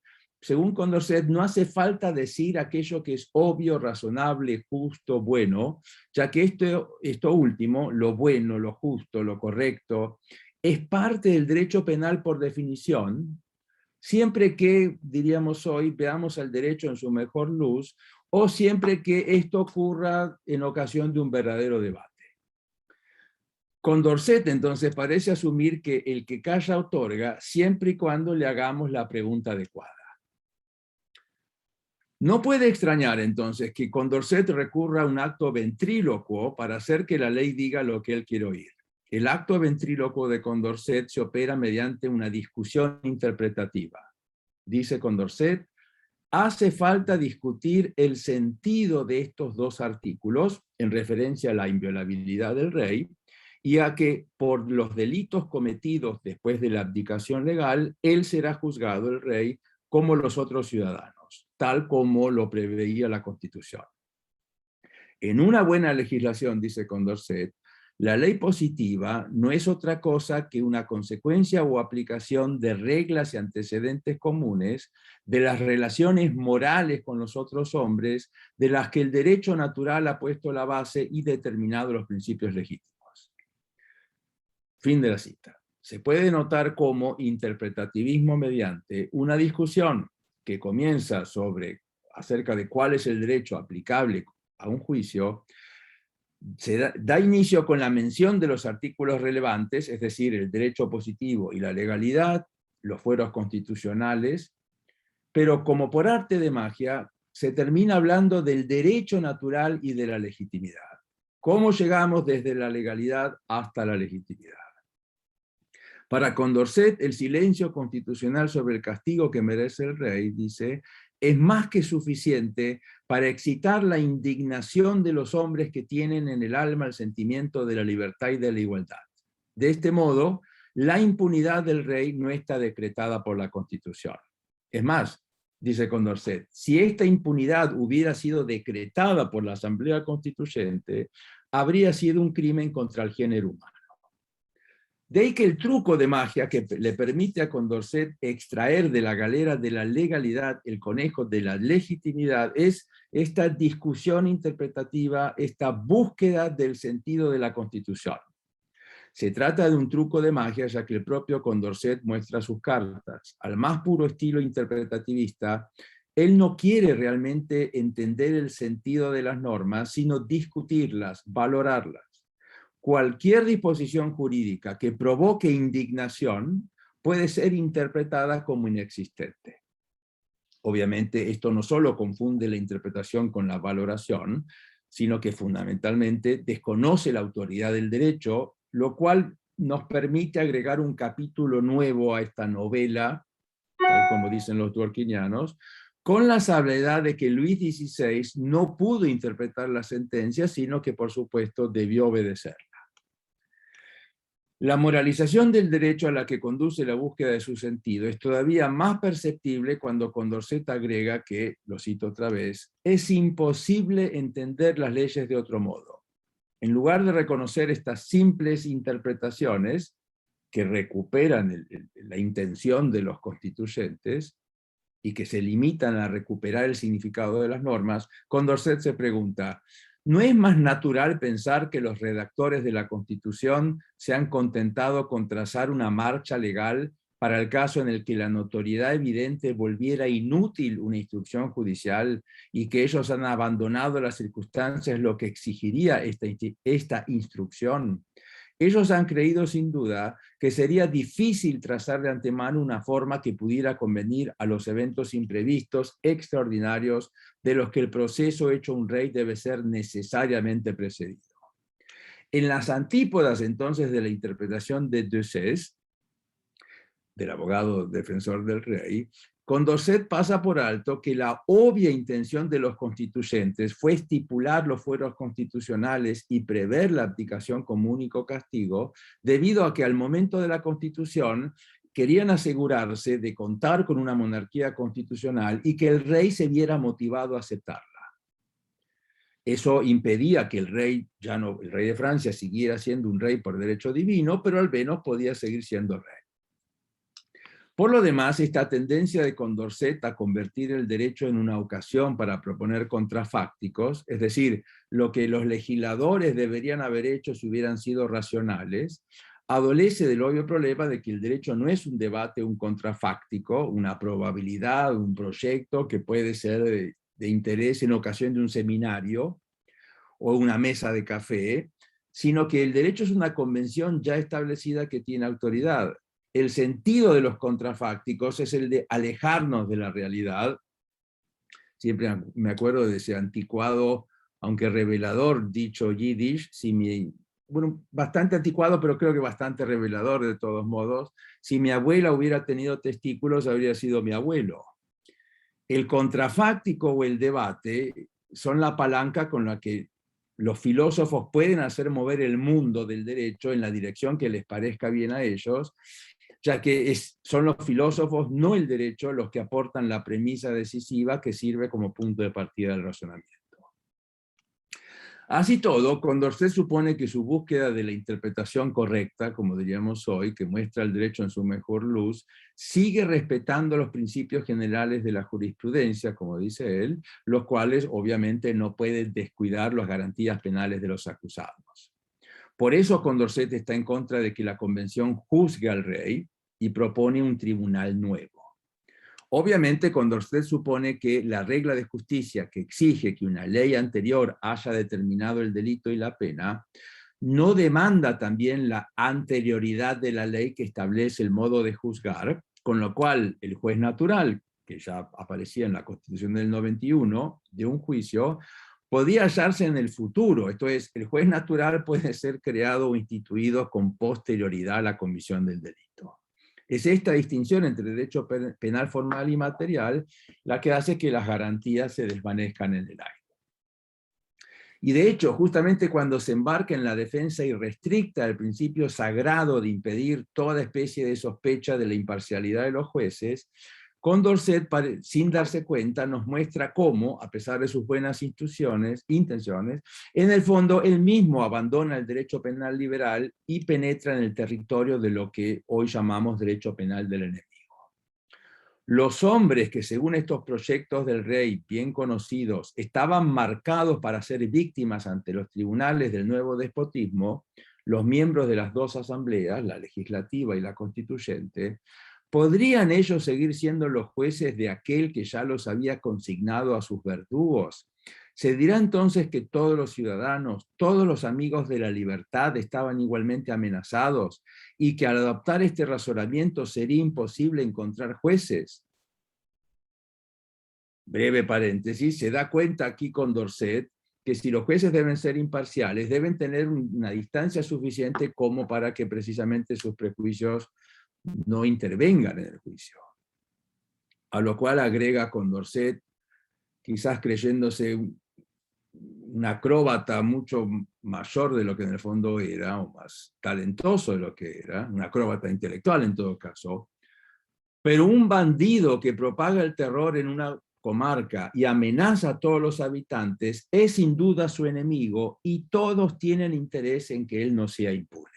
según Condorcet, no hace falta decir aquello que es obvio, razonable, justo, bueno, ya que esto último, lo bueno, lo justo, lo correcto, es parte del derecho penal por definición, siempre que, diríamos hoy, veamos el derecho en su mejor luz, o siempre que esto ocurra en ocasión de un verdadero debate. Condorcet entonces parece asumir que el que calla otorga siempre y cuando le hagamos la pregunta adecuada. No puede extrañar entonces que Condorcet recurra a un acto ventrílocuo para hacer que la ley diga lo que él quiere oír. El acto ventrílocuo de Condorcet se opera mediante una discusión interpretativa. Dice Condorcet, hace falta discutir el sentido de estos dos artículos en referencia a la inviolabilidad del rey y a que por los delitos cometidos después de la abdicación legal, él será juzgado, el rey, como los otros ciudadanos, tal como lo preveía la Constitución. En una buena legislación, dice Condorcet, la ley positiva no es otra cosa que una consecuencia o aplicación de reglas y antecedentes comunes de las relaciones morales con los otros hombres, de las que el derecho natural ha puesto la base y determinado los principios legítimos. Fin de la cita. Se puede notar cómo interpretativismo mediante una discusión que comienza acerca de cuál es el derecho aplicable a un juicio, se da inicio con la mención de los artículos relevantes, es decir, el derecho positivo y la legalidad, los fueros constitucionales, pero como por arte de magia, se termina hablando del derecho natural y de la legitimidad. ¿Cómo llegamos desde la legalidad hasta la legitimidad? Para Condorcet, el silencio constitucional sobre el castigo que merece el rey, dice, es más que suficiente para excitar la indignación de los hombres que tienen en el alma el sentimiento de la libertad y de la igualdad. De este modo, la impunidad del rey no está decretada por la Constitución. Es más, dice Condorcet, si esta impunidad hubiera sido decretada por la Asamblea Constituyente, habría sido un crimen contra el género humano. De ahí que el truco de magia que le permite a Condorcet extraer de la galera de la legalidad el conejo de la legitimidad es esta discusión interpretativa, esta búsqueda del sentido de la Constitución. Se trata de un truco de magia, ya que el propio Condorcet muestra sus cartas. Al más puro estilo interpretativista, él no quiere realmente entender el sentido de las normas, sino discutirlas, valorarlas. Cualquier disposición jurídica que provoque indignación puede ser interpretada como inexistente. Obviamente, esto no solo confunde la interpretación con la valoración, sino que fundamentalmente desconoce la autoridad del derecho, lo cual nos permite agregar un capítulo nuevo a esta novela, tal como dicen los dworkinianos, con la salvedad de que Luis XVI no pudo interpretar la sentencia, sino que por supuesto debió obedecerla. La moralización del derecho a la que conduce la búsqueda de su sentido es todavía más perceptible cuando Condorcet agrega que, lo cito otra vez, es imposible entender las leyes de otro modo. En lugar de reconocer estas simples interpretaciones que recuperan la intención de los constituyentes y que se limitan a recuperar el significado de las normas, Condorcet se pregunta, ¿no es más natural pensar que los redactores de la Constitución se han contentado con trazar una marcha legal para el caso en el que la notoriedad evidente volviera inútil una instrucción judicial y que ellos han abandonado las circunstancias lo que exigiría esta instrucción? Ellos han creído sin duda que sería difícil trazar de antemano una forma que pudiera convenir a los eventos imprevistos, extraordinarios, de los que el proceso hecho un rey debe ser necesariamente precedido. En las antípodas entonces de la interpretación de Deussès, del abogado defensor del rey, Condorcet pasa por alto que la obvia intención de los constituyentes fue estipular los fueros constitucionales y prever la abdicación como único castigo, debido a que al momento de la Constitución querían asegurarse de contar con una monarquía constitucional y que el rey se viera motivado a aceptarla. Eso impedía que el rey de Francia siguiera siendo un rey por derecho divino, pero al menos podía seguir siendo rey. Por lo demás, esta tendencia de Condorcet a convertir el derecho en una ocasión para proponer contrafácticos, es decir, lo que los legisladores deberían haber hecho si hubieran sido racionales, adolece del obvio problema de que el derecho no es un debate, un contrafáctico, una probabilidad, un proyecto que puede ser de interés en ocasión de un seminario o una mesa de café, sino que el derecho es una convención ya establecida que tiene autoridad. El sentido de los contrafácticos es el de alejarnos de la realidad. Siempre me acuerdo de ese anticuado, aunque revelador, dicho yiddish, bueno, bastante anticuado, pero creo que bastante revelador de todos modos. Si mi abuela hubiera tenido testículos, habría sido mi abuelo. El contrafáctico o el debate son la palanca con la que los filósofos pueden hacer mover el mundo del derecho en la dirección que les parezca bien a ellos, ya que son los filósofos, no el derecho, los que aportan la premisa decisiva que sirve como punto de partida del razonamiento. Así todo, Condorcet supone que su búsqueda de la interpretación correcta, como diríamos hoy, que muestra el derecho en su mejor luz, sigue respetando los principios generales de la jurisprudencia, como dice él, los cuales obviamente no pueden descuidar las garantías penales de los acusados. Por eso Condorcet está en contra de que la convención juzgue al rey y propone un tribunal nuevo. Obviamente Condorcet supone que la regla de justicia que exige que una ley anterior haya determinado el delito y la pena, no demanda también la anterioridad de la ley que establece el modo de juzgar, con lo cual el juez natural, que ya aparecía en la Constitución del 91, de un juicio, podía hallarse en el futuro. Esto es, el juez natural puede ser creado o instituido con posterioridad a la comisión del delito. Es esta distinción entre derecho penal formal y material la que hace que las garantías se desvanezcan en el aire. Y de hecho, justamente cuando se embarca en la defensa irrestricta del principio sagrado de impedir toda especie de sospecha de la imparcialidad de los jueces, Condorcet, sin darse cuenta, nos muestra cómo, a pesar de sus buenas intenciones, en el fondo él mismo abandona el derecho penal liberal y penetra en el territorio de lo que hoy llamamos derecho penal del enemigo. Los hombres que, según estos proyectos del rey bien conocidos, estaban marcados para ser víctimas ante los tribunales del nuevo despotismo, los miembros de las dos asambleas, la legislativa y la constituyente, ¿podrían ellos seguir siendo los jueces de aquel que ya los había consignado a sus verdugos? ¿Se dirá entonces que todos los ciudadanos, todos los amigos de la libertad estaban igualmente amenazados y que al adoptar este razonamiento sería imposible encontrar jueces? Breve paréntesis, se da cuenta aquí Condorcet que si los jueces deben ser imparciales, deben tener una distancia suficiente como para que precisamente sus prejuicios no intervengan en el juicio. A lo cual agrega Condorcet, quizás creyéndose un acróbata mucho mayor de lo que en el fondo era, o más talentoso de lo que era, un acróbata intelectual en todo caso, pero un bandido que propaga el terror en una comarca y amenaza a todos los habitantes es sin duda su enemigo y todos tienen interés en que él no sea impune.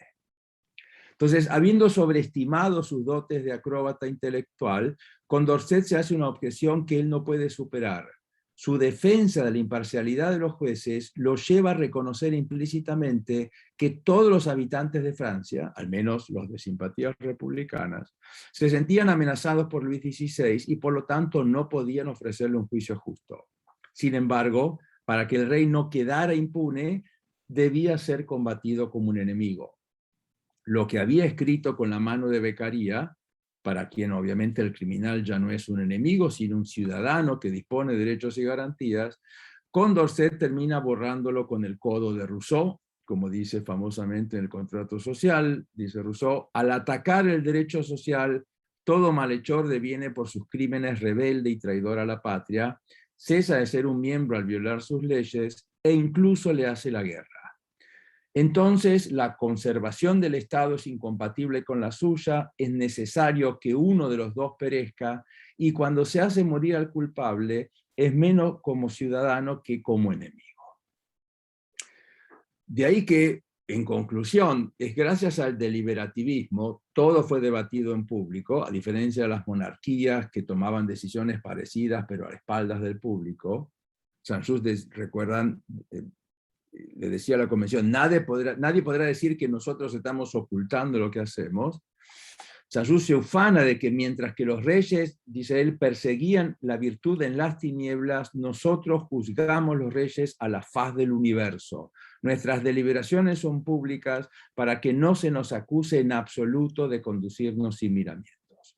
Entonces, habiendo sobreestimado sus dotes de acróbata intelectual, Condorcet se hace una objeción que él no puede superar. Su defensa de la imparcialidad de los jueces lo lleva a reconocer implícitamente que todos los habitantes de Francia, al menos los de simpatías republicanas, se sentían amenazados por Luis XVI y por lo tanto no podían ofrecerle un juicio justo. Sin embargo, para que el rey no quedara impune, debía ser combatido como un enemigo. Lo que había escrito con la mano de Beccaria, para quien obviamente el criminal ya no es un enemigo, sino un ciudadano que dispone de derechos y garantías, Condorcet termina borrándolo con el codo de Rousseau, como dice famosamente en el Contrato Social, dice Rousseau, al atacar el derecho social, todo malhechor deviene por sus crímenes rebelde y traidor a la patria, cesa de ser un miembro al violar sus leyes e incluso le hace la guerra. Entonces, la conservación del Estado es incompatible con la suya, es necesario que uno de los dos perezca, y cuando se hace morir al culpable, es menos como ciudadano que como enemigo. De ahí que, en conclusión, es gracias al deliberativismo, todo fue debatido en público, a diferencia de las monarquías que tomaban decisiones parecidas, pero a espaldas del público. Saint-Just, recuerdan, le decía a la convención, nadie podrá decir que nosotros estamos ocultando lo que hacemos. Saint-Just se ufana de que mientras que los reyes, dice él, perseguían la virtud en las tinieblas, nosotros juzgamos los reyes a la faz del universo. Nuestras deliberaciones son públicas para que no se nos acuse en absoluto de conducirnos sin miramientos.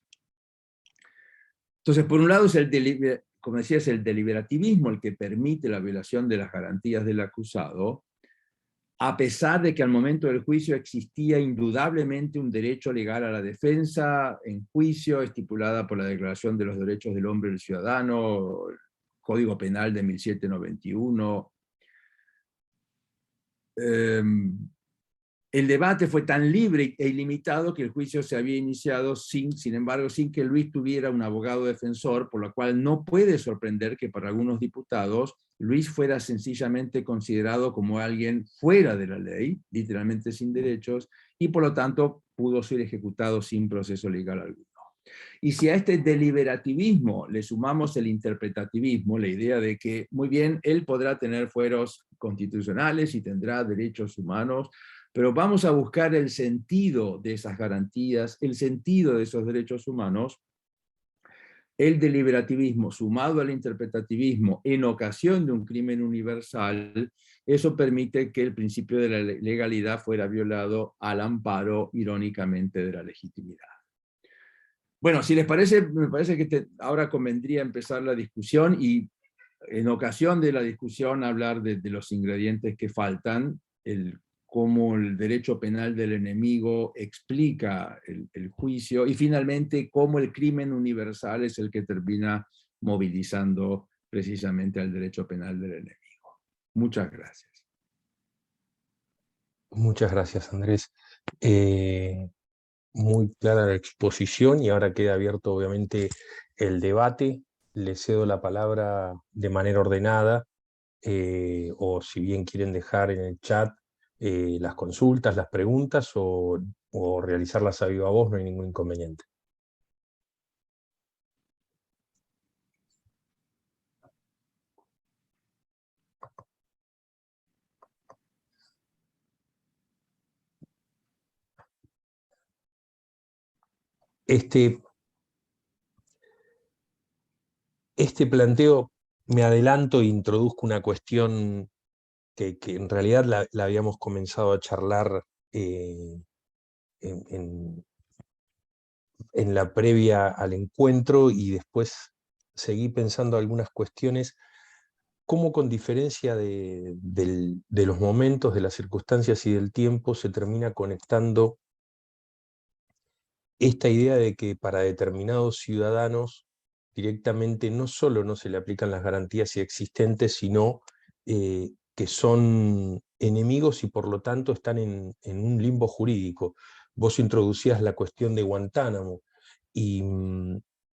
Entonces, por un lado, como decía, es el deliberativismo el que permite la violación de las garantías del acusado, a pesar de que al momento del juicio existía indudablemente un derecho legal a la defensa en juicio, estipulada por la Declaración de los Derechos del Hombre y del Ciudadano, el Código Penal de 1791. El debate fue tan libre e ilimitado que el juicio se había iniciado sin embargo, sin que Luis tuviera un abogado defensor, por lo cual no puede sorprender que para algunos diputados Luis fuera sencillamente considerado como alguien fuera de la ley, literalmente sin derechos, y por lo tanto pudo ser ejecutado sin proceso legal alguno. Y si a este deliberativismo le sumamos el interpretativismo, la idea de que, muy bien, él podrá tener fueros constitucionales y tendrá derechos humanos, pero vamos a buscar el sentido de esas garantías, el sentido de esos derechos humanos. El deliberativismo sumado al interpretativismo en ocasión de un crimen universal, eso permite que el principio de la legalidad fuera violado al amparo, irónicamente, de la legitimidad. Bueno, si les parece, me parece que ahora convendría empezar la discusión y en ocasión de la discusión hablar de los ingredientes que faltan, cómo el derecho penal del enemigo explica el juicio, y finalmente cómo el crimen universal es el que termina movilizando precisamente al derecho penal del enemigo. Muchas gracias. Muchas gracias, Andrés. Muy clara la exposición y ahora queda abierto obviamente el debate. Le cedo la palabra de manera ordenada, o si bien quieren dejar en el chat las consultas, las preguntas, o realizarlas a viva voz, no hay ningún inconveniente. Este planteo, me adelanto e introduzco una cuestión que en realidad la habíamos comenzado a charlar en la previa al encuentro, y después seguí pensando algunas cuestiones, cómo con diferencia de los momentos, de las circunstancias y del tiempo, se termina conectando esta idea de que para determinados ciudadanos directamente no solo no se le aplican las garantías existentes, sino que son enemigos y por lo tanto están en un limbo jurídico. Vos introducías la cuestión de Guantánamo, y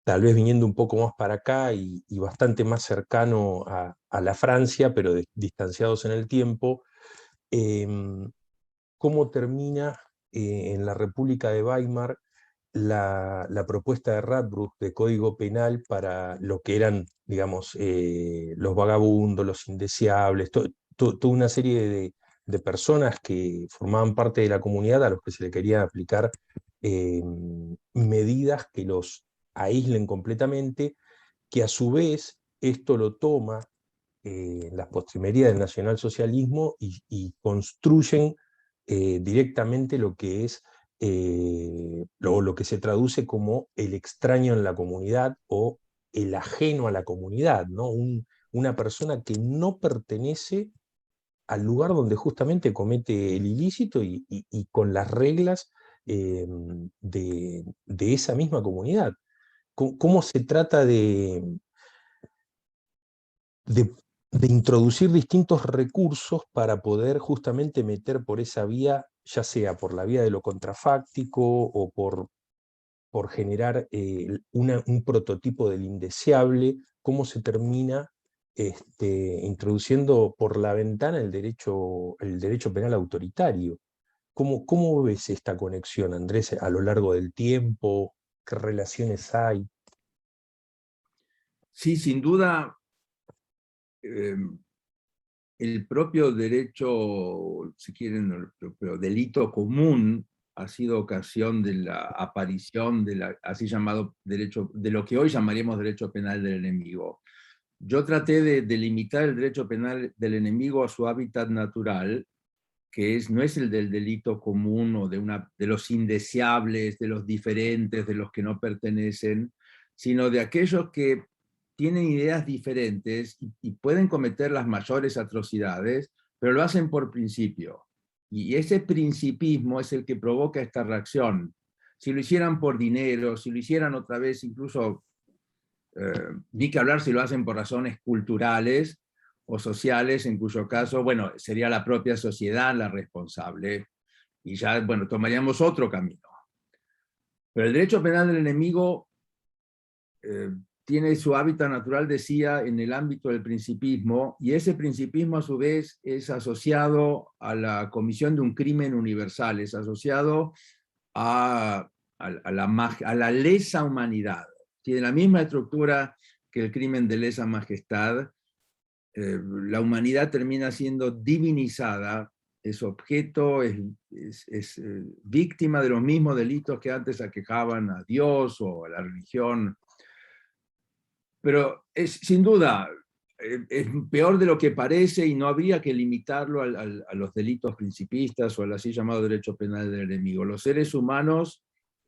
tal vez viniendo un poco más para acá y bastante más cercano a la Francia, pero distanciados en el tiempo, cómo termina en la República de Weimar la propuesta de Radbruch de código penal para lo que eran, digamos, los vagabundos, los indeseables, toda una serie de personas que formaban parte de la comunidad a los que se le quería aplicar medidas que los aíslen completamente, que a su vez esto lo toma las postrimerías del nacionalsocialismo y construyen directamente lo que es lo que se traduce como el extraño en la comunidad o el ajeno a la comunidad, ¿no? Una persona que no pertenece al lugar donde justamente comete el ilícito y con las reglas de esa misma comunidad. ¿Cómo se trata de, de introducir distintos recursos para poder justamente meter por esa vía, ya sea por la vía de lo contrafáctico o por generar un prototipo del indeseable? ¿Cómo se termina introduciendo por la ventana el derecho penal autoritario? ¿Cómo ves esta conexión, Andrés, a lo largo del tiempo? ¿Qué relaciones hay? Sí, sin duda, el propio derecho, si quieren, el propio delito común ha sido ocasión de la aparición de así llamado derecho, de lo que hoy llamaríamos derecho penal del enemigo. Yo traté de delimitar el derecho penal del enemigo a su hábitat natural, que no es el del delito común o de los indeseables, de los diferentes, de los que no pertenecen, sino de aquellos que tienen ideas diferentes y pueden cometer las mayores atrocidades, pero lo hacen por principio. Y ese principismo es el que provoca esta reacción. Si lo hicieran por dinero, si lo hicieran otra vez, incluso, ni que hablar si lo hacen por razones culturales o sociales, en cuyo caso, bueno, sería la propia sociedad la responsable, y ya, bueno, tomaríamos otro camino. Pero el derecho penal del enemigo tiene su hábitat natural, decía, en el ámbito del principismo, y ese principismo a su vez es asociado a la comisión de un crimen universal, es asociado a la lesa humanidad. Tiene la misma estructura que el crimen de lesa majestad. La humanidad termina siendo divinizada es objeto, víctima de los mismos delitos que antes aquejaban a Dios o a la religión. Pero sin duda, es peor de lo que parece y no habría que limitarlo a los delitos principistas o al así llamado derecho penal del enemigo. Los seres humanos,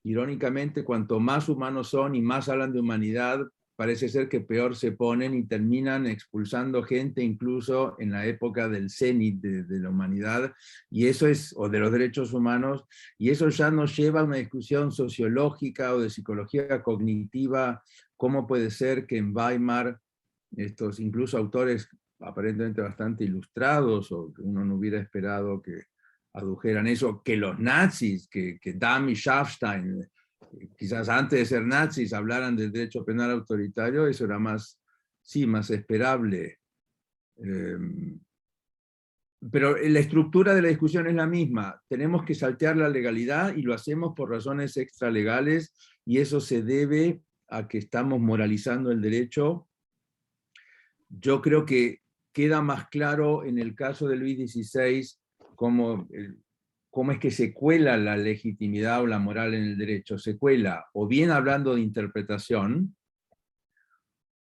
irónicamente, cuanto más humanos son y más hablan de humanidad, parece ser que peor se ponen y terminan expulsando gente incluso en la época del cenit de la humanidad, y eso es, o de los derechos humanos, y eso ya nos lleva a una discusión sociológica o de psicología cognitiva. ¿Cómo puede ser que en Weimar estos incluso autores aparentemente bastante ilustrados, o que uno no hubiera esperado que adujeran eso, que los nazis, que Damm y Schaffstein, quizás antes de ser nazis, hablaran del derecho penal autoritario? Eso era más, sí, más esperable. Pero la estructura de la discusión es la misma. Tenemos que saltear la legalidad y lo hacemos por razones extralegales, y eso se debe a que estamos moralizando el derecho. Yo creo que queda más claro en el caso de Luis XVI cómo es que se cuela la legitimidad o la moral en el derecho. Se cuela o bien hablando de interpretación,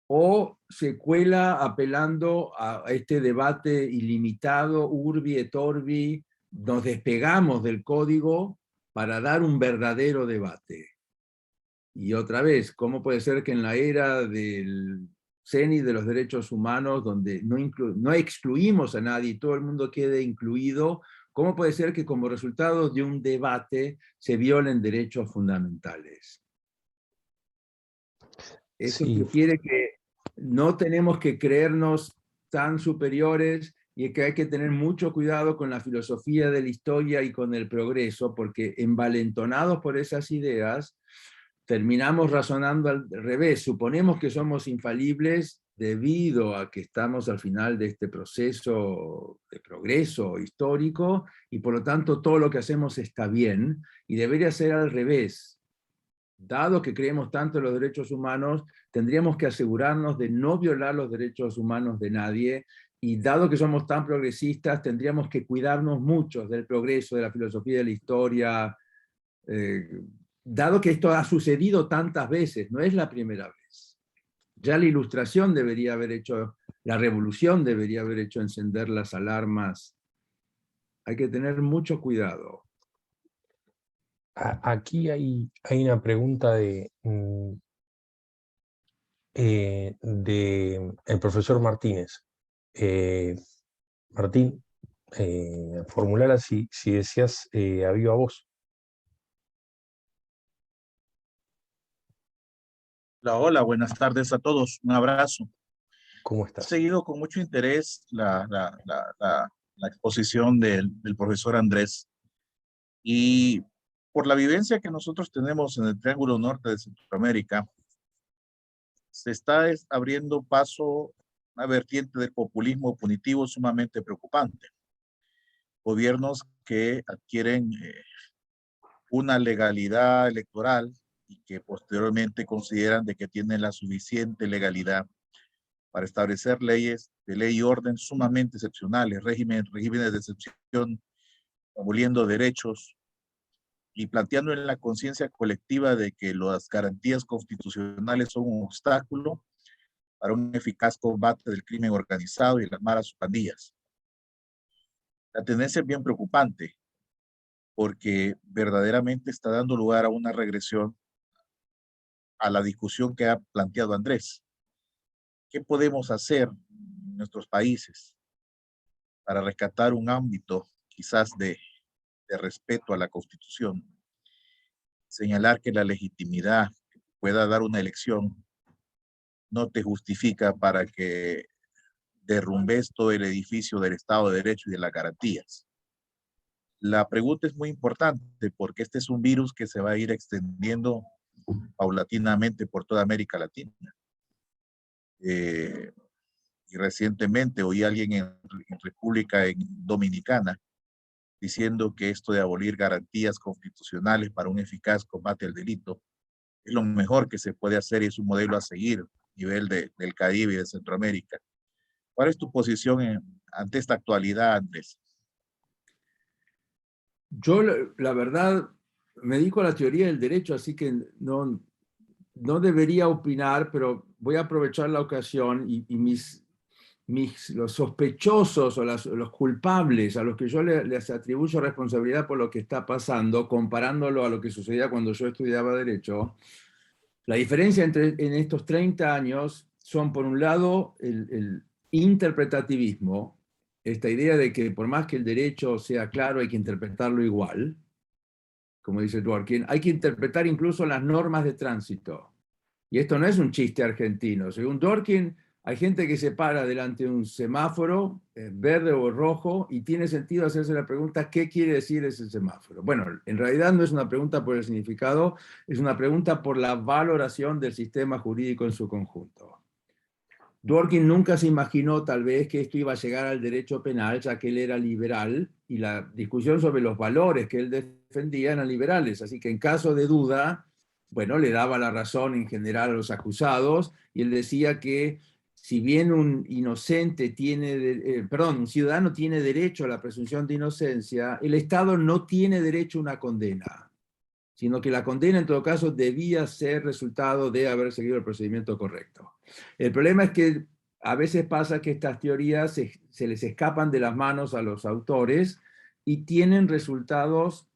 o se cuela apelando a este debate ilimitado, urbi et orbi. Nos despegamos del código para dar un verdadero debate. Y otra vez, ¿cómo puede ser que en la era del cenit de los derechos humanos, donde no excluimos a nadie y todo el mundo quede incluido, cómo puede ser que como resultado de un debate se violen derechos fundamentales? Eso Sí, sugiere que no tenemos que creernos tan superiores y que hay que tener mucho cuidado con la filosofía de la historia y con el progreso, porque envalentonados por esas ideas, terminamos razonando al revés. Suponemos que somos infalibles debido a que estamos al final de este proceso de progreso histórico, y por lo tanto todo lo que hacemos está bien, y debería ser al revés. Dado que creemos tanto en los derechos humanos, tendríamos que asegurarnos de no violar los derechos humanos de nadie, y dado que somos tan progresistas, tendríamos que cuidarnos mucho del progreso, de la filosofía de la historia, dado que esto ha sucedido tantas veces, no es la primera vez. Ya la Ilustración debería haber hecho, la Revolución debería haber hecho encender las alarmas. Hay que tener mucho cuidado. aquí hay una pregunta de el profesor Martínez. Martín, formulala si deseas a viva voz. Hola, hola, buenas tardes a todos. Un abrazo. ¿Cómo He estás? seguido con mucho interés la exposición del profesor Andrés, y por la vivencia que nosotros tenemos en el Triángulo Norte de Centroamérica, se está abriendo paso una vertiente del populismo punitivo sumamente preocupante. Gobiernos que adquieren una legalidad electoral y que posteriormente consideran de que tienen la suficiente legalidad para establecer leyes de ley y orden sumamente excepcionales, regímenes de excepción, aboliendo derechos y planteando en la conciencia colectiva de que las garantías constitucionales son un obstáculo para un eficaz combate del crimen organizado y las malas pandillas. La tendencia es bien preocupante porque verdaderamente está dando lugar a una regresión a la discusión que ha planteado Andrés. ¿Qué podemos hacer en nuestros países para rescatar un ámbito quizás de respeto a la Constitución? Señalar que la legitimidad que pueda dar una elección no te justifica para que derrumbes todo el edificio del Estado de Derecho y de las garantías. La pregunta es muy importante porque este es un virus que se va a ir extendiendo paulatinamente por toda América Latina. Y recientemente oí a alguien en República Dominicana diciendo que esto de abolir garantías constitucionales para un eficaz combate al delito es lo mejor que se puede hacer y es un modelo a seguir a nivel del Caribe y de Centroamérica. ¿Cuál es tu posición ante esta actualidad, Andrés? Yo, la verdad, me dedico a la teoría del derecho, así que no debería opinar, pero voy a aprovechar la ocasión y los sospechosos o los culpables a los que yo les atribuyo responsabilidad por lo que está pasando, comparándolo a lo que sucedía cuando yo estudiaba Derecho, la diferencia en estos 30 años son, por un lado, el interpretativismo, esta idea de que por más que el derecho sea claro, hay que interpretarlo igual, como dice Dworkin, hay que interpretar incluso las normas de tránsito. Y esto no es un chiste argentino. Según Dworkin, hay gente que se para delante de un semáforo, verde o rojo, y tiene sentido hacerse la pregunta, ¿qué quiere decir ese semáforo? Bueno, en realidad no es una pregunta por el significado, es una pregunta por la valoración del sistema jurídico en su conjunto. Dworkin nunca se imaginó tal vez que esto iba a llegar al derecho penal, ya que él era liberal, y la discusión sobre los valores que él defendía eran liberales, así que en caso de duda, bueno, le daba la razón en general a los acusados, y él decía que si bien un un ciudadano tiene derecho a la presunción de inocencia, el Estado no tiene derecho a una condena, sino que la condena en todo caso debía ser resultado de haber seguido el procedimiento correcto. El problema es que a veces pasa que estas teorías se les escapan de las manos a los autores y tienen resultados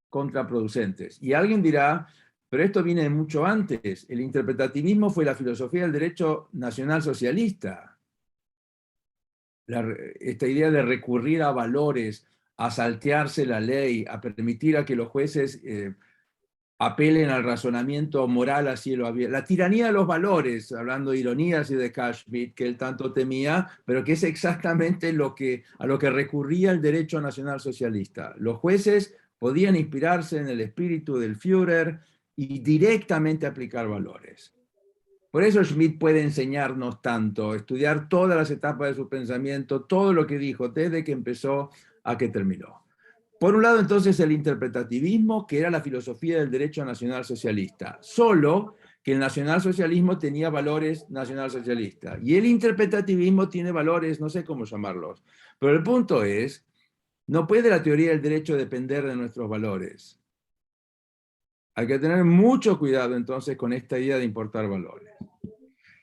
contraproducentes. Y alguien dirá, pero esto viene de mucho antes. El interpretativismo fue la filosofía del derecho nacional socialista. Esta idea de recurrir a valores, a saltearse la ley, a permitir a que los jueces apelen al razonamiento moral a cielo abierto. La tiranía de los valores, hablando de ironías y de Cashmere, que él tanto temía, pero que es exactamente a lo que recurría el derecho nacional socialista. Los jueces podían inspirarse en el espíritu del Führer y directamente aplicar valores. Por eso Schmitt puede enseñarnos tanto, estudiar todas las etapas de su pensamiento, todo lo que dijo, desde que empezó a que terminó. Por un lado, entonces, el interpretativismo, que era la filosofía del derecho nacional socialista, solo que el nacionalsocialismo tenía valores nacionalsocialistas, y el interpretativismo tiene valores, no sé cómo llamarlos, pero el punto es, no puede la teoría del derecho depender de nuestros valores. Hay que tener mucho cuidado, entonces, con esta idea de importar valores.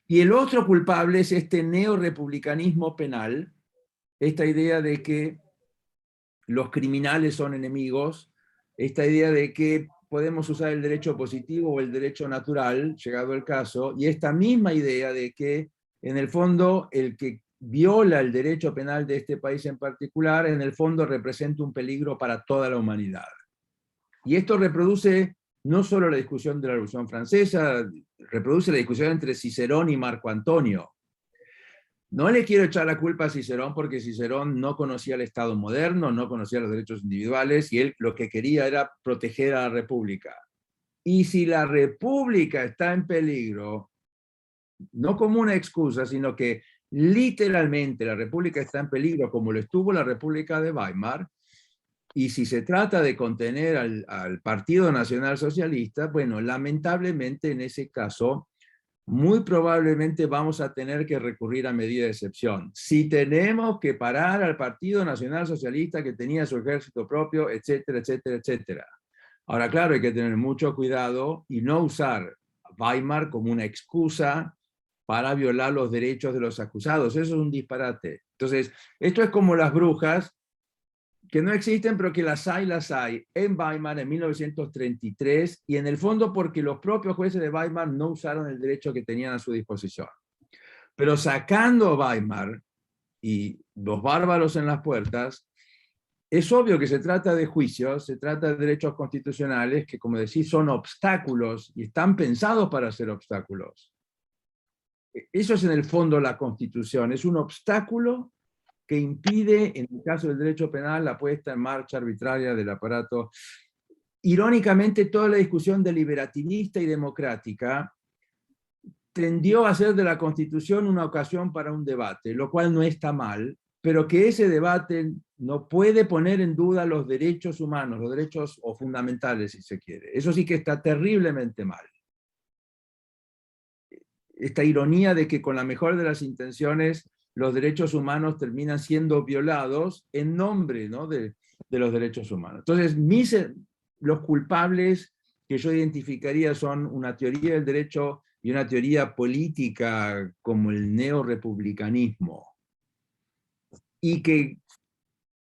Y el otro culpable es este neorepublicanismo penal, esta idea de que los criminales son enemigos, esta idea de que podemos usar el derecho positivo o el derecho natural, llegado el caso, y esta misma idea de que, en el fondo, el que viola el derecho penal de este país en particular, en el fondo representa un peligro para toda la humanidad. Y esto reproduce no solo la discusión de la Revolución Francesa, reproduce la discusión entre Cicerón y Marco Antonio. No le quiero echar la culpa a Cicerón porque Cicerón no conocía el Estado moderno, no conocía los derechos individuales y él lo que quería era proteger a la República. Y si la República está en peligro, no como una excusa, sino que literalmente la República está en peligro como lo estuvo la República de Weimar, y si se trata de contener al Partido Nacional Socialista, bueno, lamentablemente en ese caso muy probablemente vamos a tener que recurrir a medida de excepción. Si tenemos que parar al Partido Nacional Socialista que tenía su ejército propio, etcétera, etcétera, etcétera. Ahora, claro, hay que tener mucho cuidado y no usar Weimar como una excusa para violar los derechos de los acusados. Eso es un disparate. Entonces, esto es como las brujas, que no existen, pero que las hay en Weimar en 1933, y en el fondo porque los propios jueces de Weimar no usaron el derecho que tenían a su disposición. Pero sacando Weimar y los bárbaros en las puertas, es obvio que se trata de juicios, se trata de derechos constitucionales que, como decís, son obstáculos y están pensados para ser obstáculos. Eso es en el fondo la Constitución, es un obstáculo que impide, en el caso del derecho penal, la puesta en marcha arbitraria del aparato. Irónicamente, toda la discusión deliberativista y democrática tendió a hacer de la Constitución una ocasión para un debate, lo cual no está mal, pero que ese debate no puede poner en duda los derechos humanos, los derechos o fundamentales, si se quiere. Eso sí que está terriblemente mal. Esta ironía de que con la mejor de las intenciones los derechos humanos terminan siendo violados en nombre, ¿no?, de de los derechos humanos. Entonces, los culpables que yo identificaría son una teoría del derecho y una teoría política como el neorepublicanismo. Y que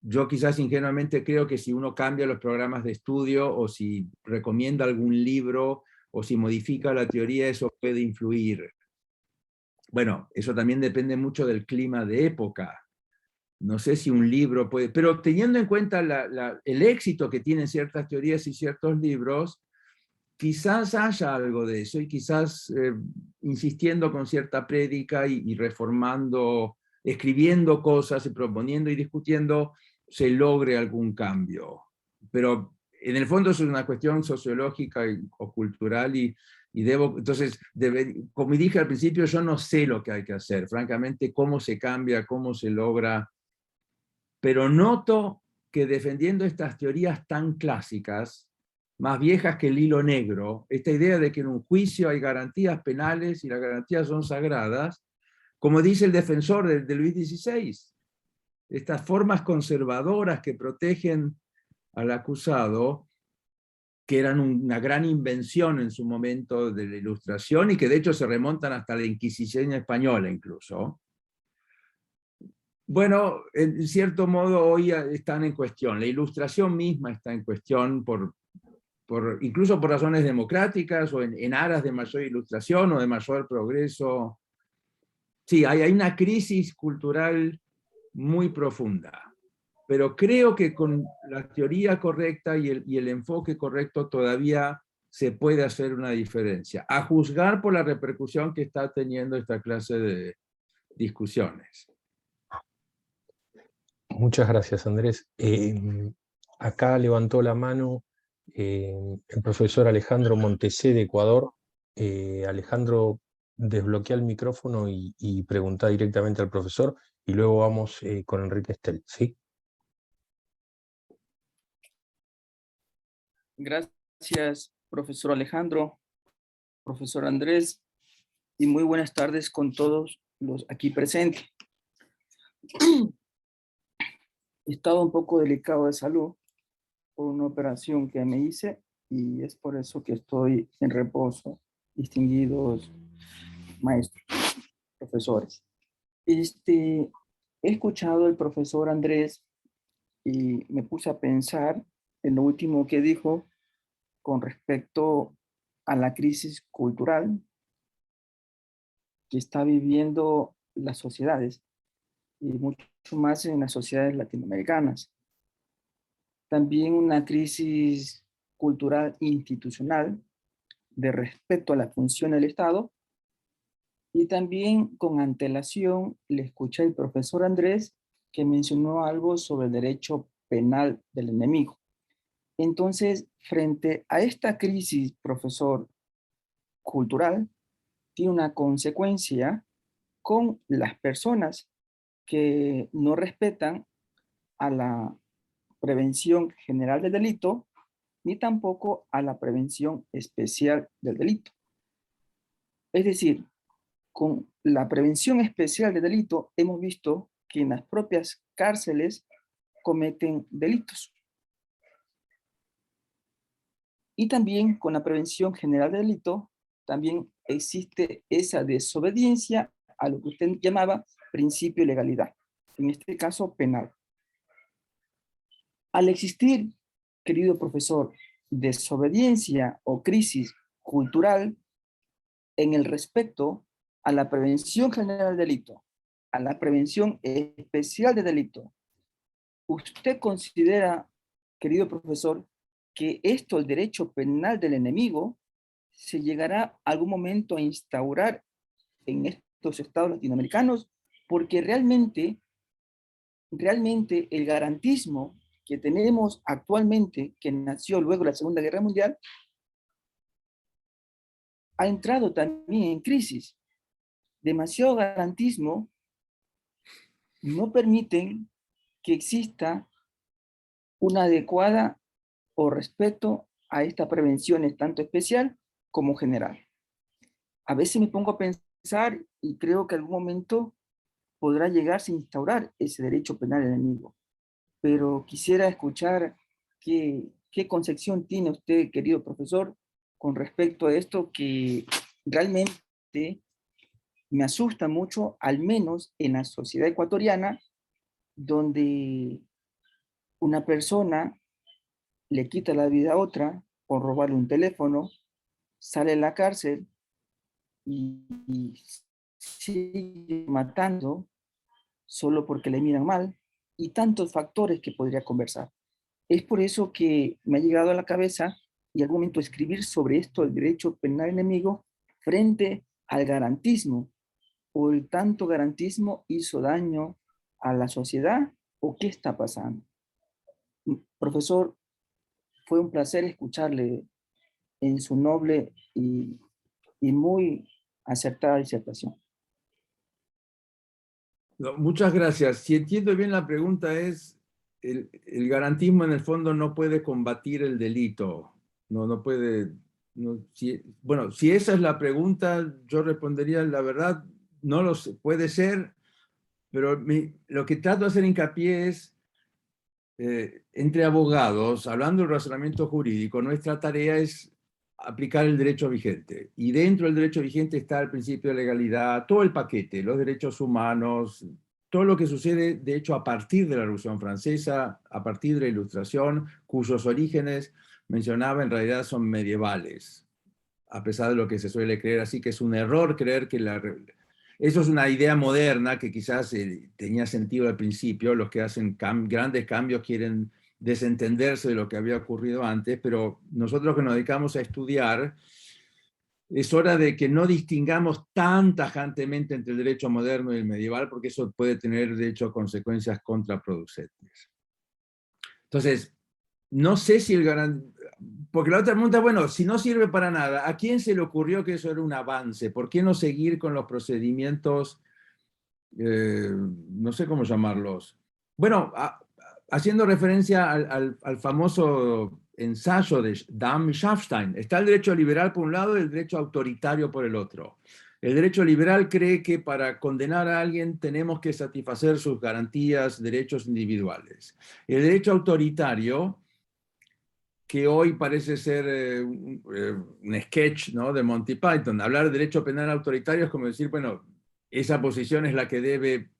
yo quizás ingenuamente creo que si uno cambia los programas de estudio o si recomienda algún libro o si modifica la teoría, eso puede influir. Bueno, eso también depende mucho del clima de época. No sé si un libro puede, pero teniendo en cuenta el éxito que tienen ciertas teorías y ciertos libros, quizás haya algo de eso y quizás insistiendo con cierta prédica y reformando, escribiendo cosas y proponiendo y discutiendo, se logre algún cambio. Pero en el fondo es una cuestión sociológica o cultural y entonces, como dije al principio, yo no sé lo que hay que hacer, francamente, cómo se cambia, cómo se logra, pero noto que defendiendo estas teorías tan clásicas, más viejas que el hilo negro, esta idea de que en un juicio hay garantías penales y las garantías son sagradas, como dice el defensor de Luis XVI, estas formas conservadoras que protegen al acusado, que eran una gran invención en su momento de la Ilustración y que de hecho se remontan hasta la Inquisición española incluso. Bueno, en cierto modo hoy están en cuestión. La Ilustración misma está en cuestión incluso por razones democráticas o en aras de mayor ilustración o de mayor progreso. Sí, hay una crisis cultural muy profunda. Pero creo que con la teoría correcta y el enfoque correcto todavía se puede hacer una diferencia, a juzgar por la repercusión que está teniendo esta clase de discusiones. Muchas gracias, Andrés. Acá levantó la mano el profesor Alejandro Montesé de Ecuador. Alejandro, desbloquea el micrófono y pregunta directamente al profesor y luego vamos con Enrique Estel, ¿sí? Gracias, profesor Alejandro, profesor Andrés, y muy buenas tardes con todos los aquí presentes. He estado un poco delicado de salud por una operación que me hice y es por eso que estoy en reposo, distinguidos maestros, profesores. He escuchado al profesor Andrés y me puse a pensar en lo último que dijo con respecto a la crisis cultural que está viviendo las sociedades y mucho más en las sociedades latinoamericanas. También una crisis cultural institucional de respeto a la función del Estado y también con antelación le escuché al profesor Andrés que mencionó algo sobre el derecho penal del enemigo. Entonces, frente a esta crisis, profesor, cultural, tiene una consecuencia con las personas que no respetan a la prevención general del delito, ni tampoco a la prevención especial del delito. Es decir, con la prevención especial del delito hemos visto que en las propias cárceles cometen delitos. Y también con la prevención general del delito, también existe esa desobediencia a lo que usted llamaba principio de legalidad, en este caso penal. Al existir, querido profesor, desobediencia o crisis cultural en el respecto a la prevención general del delito, a la prevención especial de delito, ¿usted considera, querido profesor, que esto, el derecho penal del enemigo, se llegará algún momento a instaurar en estos estados latinoamericanos? Porque realmente el garantismo que tenemos actualmente, que nació luego de la Segunda Guerra Mundial, ha entrado también en crisis. Demasiado garantismo no permiten que exista una adecuada o respeto a estas prevenciones, tanto especial como general. A veces me pongo a pensar y creo que en algún momento podrá llegarse a instaurar ese derecho penal enemigo. pero quisiera escuchar qué concepción tiene usted, querido profesor, con respecto a esto que realmente me asusta mucho, al menos en la sociedad ecuatoriana, donde una persona le quita la vida a otra por robarle un teléfono, sale de la cárcel y sigue matando solo porque le miran mal, y tantos factores que podría conversar. Es por eso que me ha llegado a la cabeza y al momento escribir sobre esto, el derecho penal enemigo, frente al garantismo, o el tanto garantismo hizo daño a la sociedad, o qué está pasando. Profesor, fue un placer escucharle en su noble y muy acertada disertación. No, muchas gracias. Si entiendo bien la pregunta es, el garantismo en el fondo no puede combatir el delito. No puede... bueno, si esa es la pregunta, yo respondería, la verdad, no lo sé, puede ser, pero lo que trato de hacer hincapié es, entre abogados, hablando del razonamiento jurídico, nuestra tarea es aplicar el derecho vigente. Y dentro del derecho vigente está el principio de legalidad, todo el paquete, los derechos humanos, todo lo que sucede, de hecho, a partir de la Revolución Francesa, a partir de la Ilustración, cuyos orígenes, mencionaba, en realidad son medievales, a pesar de lo que se suele creer. Así que es un error creer que eso es una idea moderna que quizás tenía sentido al principio. Los que hacen grandes cambios quieren desentenderse de lo que había ocurrido antes, pero nosotros que nos dedicamos a estudiar, es hora de que no distingamos tan tajantemente entre el derecho moderno y el medieval, porque eso puede tener, de hecho, consecuencias contraproducentes. Entonces, no sé si porque la otra pregunta, bueno, si no sirve para nada, ¿a quién se le ocurrió que eso era un avance? ¿Por qué no seguir con los procedimientos, no sé cómo llamarlos? Bueno, haciendo referencia al famoso ensayo de Dahm y Schaffstein, está el derecho liberal por un lado y el derecho autoritario por el otro. El derecho liberal cree que para condenar a alguien tenemos que satisfacer sus garantías, derechos individuales. El derecho autoritario, que hoy parece ser un sketch, ¿no?, de Monty Python. Hablar de derecho penal autoritario es como decir, bueno, esa posición es la que debe,